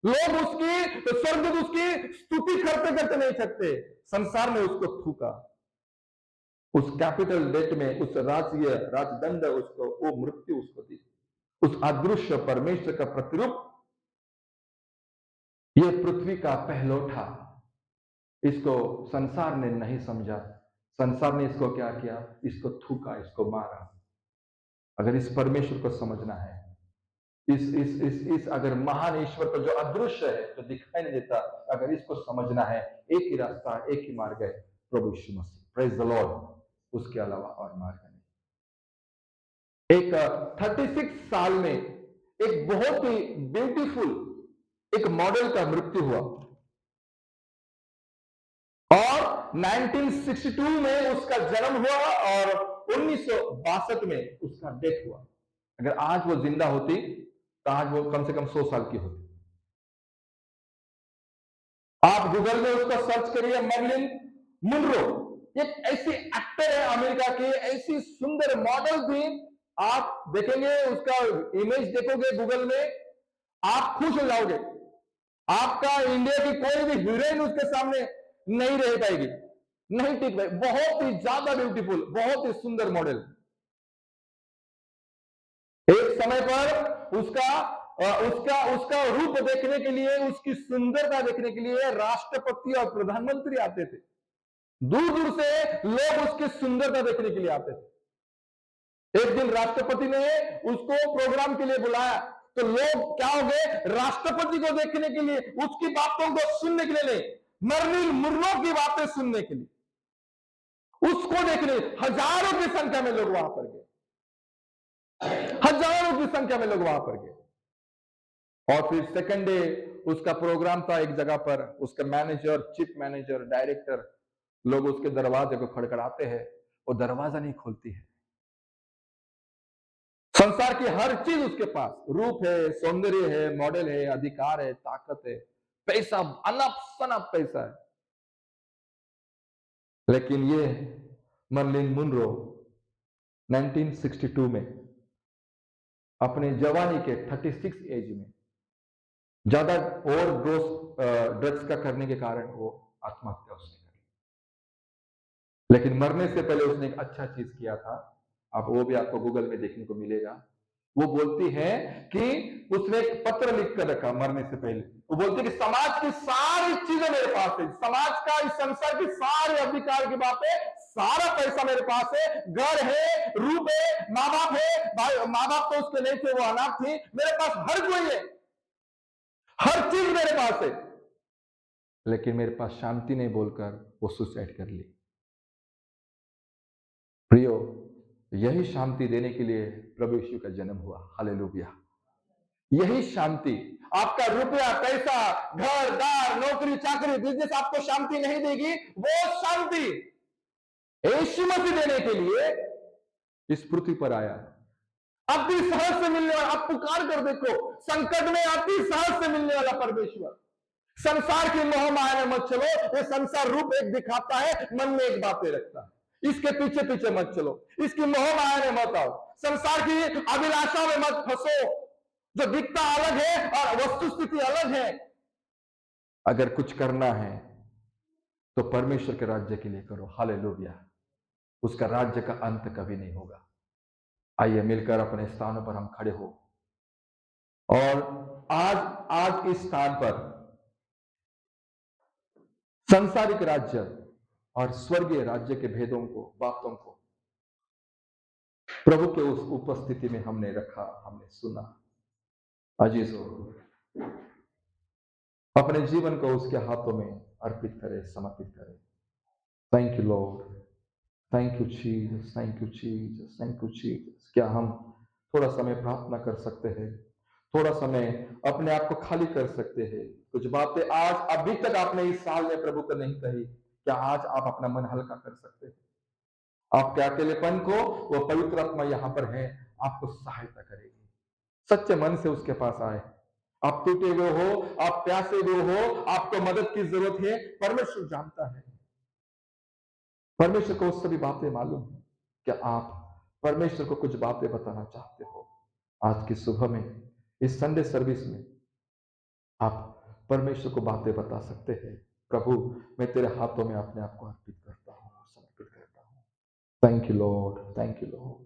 लोग उसकी, तो स्वर्गदूत उसकी स्तुति करते करते नहीं सकते, संसार में उसको थूका। उस कैपिटल डेट में उस राजदंड उसको, वो मृत्यु उसको दी। उस अदृश्य परमेश्वर का प्रतिरूप, यह पृथ्वी का पहलौठा, इसको संसार ने नहीं समझा। संसार ने इसको क्या किया? इसको थूका, इसको मारा। अगर इस परमेश्वर को समझना है, इस अगर महान ईश्वर को जो अदृश्य है, जो दिखाई नहीं देता, अगर इसको समझना है, एक ही रास्ता, एक ही मार्ग है, प्रभु Yeshu Masih. Praise the lord. उसके अलावा और मार्ग नहीं। एक 36 साल में एक बहुत ही ब्यूटीफुल एक मॉडल का मृत्यु हुआ और 1962 में उसका जन्म हुआ और 1962 में उसका डेथ हुआ। अगर आज वो जिंदा होती तो आज वो कम से कम 100 साल की होती। आप गूगल में उसका सर्च करिए, मर्लिन मुनरो, एक ऐसी एक्टर है अमेरिका की, ऐसी सुंदर मॉडल थी। आप देखेंगे उसका इमेज, देखोगे गूगल में, आप खुश हो जाओगे। आपका इंडिया की कोई भी हीरोइन उसके सामने नहीं रह पाएगी, नहीं टिक पाएगी। बहुत ही ज्यादा ब्यूटीफुल, बहुत ही सुंदर मॉडल। एक समय पर उसका रूप देखने के लिए, उसकी सुंदरता देखने के लिए राष्ट्रपति और प्रधानमंत्री आते थे। दूर दूर से लोग उसकी सुंदरता देखने के लिए आते थे। एक दिन राष्ट्रपति ने उसको प्रोग्राम के लिए बुलाया, तो लोग क्या हो गए? राष्ट्रपति को देखने के लिए, उसकी बातों को सुनने के लिए नहीं, मर्लिन मुनरो की बातें सुनने के लिए, उसको देखने, हजारों की संख्या में लोग वहां पर गए, हजारों की संख्या में लोग वहां पर गए। और फिर सेकंड डे उसका प्रोग्राम था एक जगह पर, उसका मैनेजर, चीफ मैनेजर, डायरेक्टर, लोग उसके दरवाजे को खड़खड़ाते हैं, वो दरवाजा नहीं खोलती है। संसार की हर चीज उसके पास, रूप है, सौंदर्य है, मॉडल है, अधिकार है, ताकत है, पैसा, अनप शनप पैसा है। लेकिन ये मर्लिन मुनरो 1962 में अपने जवानी के 36 एज में ज्यादा ओवरडोज ड्रग्स का करने के कारण वो आत्महत्या उसने कर ली। लेकिन मरने से पहले उसने एक अच्छा चीज किया था, आप वो भी आपको गूगल में देखने को मिलेगा। वो बोलती है कि उसने एक पत्र लिख कर रखा मरने से पहले। वो बोलती है कि समाज की सारी चीजें मेरे पास है, समाज का, इस संसार की सारे अधिकार की बातें, सारा पैसा मेरे पास है, घर है, रूप है, माँ बाप है, भाई माँ बाप तो उसके नहीं थे, वो अनाथ थी, मेरे पास हर कोई है, हर चीज मेरे पास है, लेकिन मेरे पास शांति नहीं बोलकर वो सुसाइड कर ली। प्रियो, यही शांति देने के लिए प्रभु यीशु का जन्म हुआ। हालेलुया। यही शांति, आपका रुपया, पैसा, घर दार, नौकरी चाकरी, बिजनेस आपको शांति नहीं देगी। वो शांति यीशु मसीह देने के लिए इस पृथ्वी पर आया। अति सहज से मिलने वाला, आप पुकार कर देखो, संकट में अति सहज से मिलने वाला परमेश्वर। संसार की मोह माया में मत चलो, ये संसार रूप एक दिखाता है, मन में एक बातें रखता है। इसके पीछे पीछे मत चलो, इसकी मोह माया में मत आओ, संसार की अभिलाषा में मत फंसो। जो दिखता अलग है और वस्तु स्थिति अलग है। अगर कुछ करना है तो परमेश्वर के राज्य के लिए करो। हालेलुया। उसका राज्य का अंत कभी नहीं होगा। आइए मिलकर अपने स्थानों पर हम खड़े हो और आज आज इस स्थान पर सांसारिक राज्य और स्वर्गीय राज्य के भेदों को, बातों को प्रभु के उस उपस्थिति में हमने रखा, हमने सुना। अजीजों, अपने जीवन को उसके हाथों में अर्पित करें, समर्पित करें। Thank you Lord, thank you Jesus, thank you Jesus, thank you Jesus. क्या हम थोड़ा समय प्रार्थना कर सकते हैं? थोड़ा समय अपने आप को खाली कर सकते हैं? कुछ बातें आज अभी तक आपने इस साल में प्रभु को नहीं कही, क्या आज आप अपना मन हल्का कर सकते हैं? आपके अकेलेपन को वो पवित्र आत्मा यहां पर है, आपको सहायता करेगी। सच्चे मन से उसके पास आए। आप टूटे हुए हो, आप प्यासे हुए हो, आपको मदद की जरूरत है, परमेश्वर जानता है। परमेश्वर को वो सभी बातें मालूम है। क्या आप परमेश्वर को कुछ बातें बताना चाहते हो? आज की सुबह में, इस संडे सर्विस में आप परमेश्वर को बातें बता सकते हैं। प्रभु, मैं तेरे हाथों में अपने आप को अर्पित करता हूँ, समर्पित करता हूँ। Thank you Lord, thank you Lord.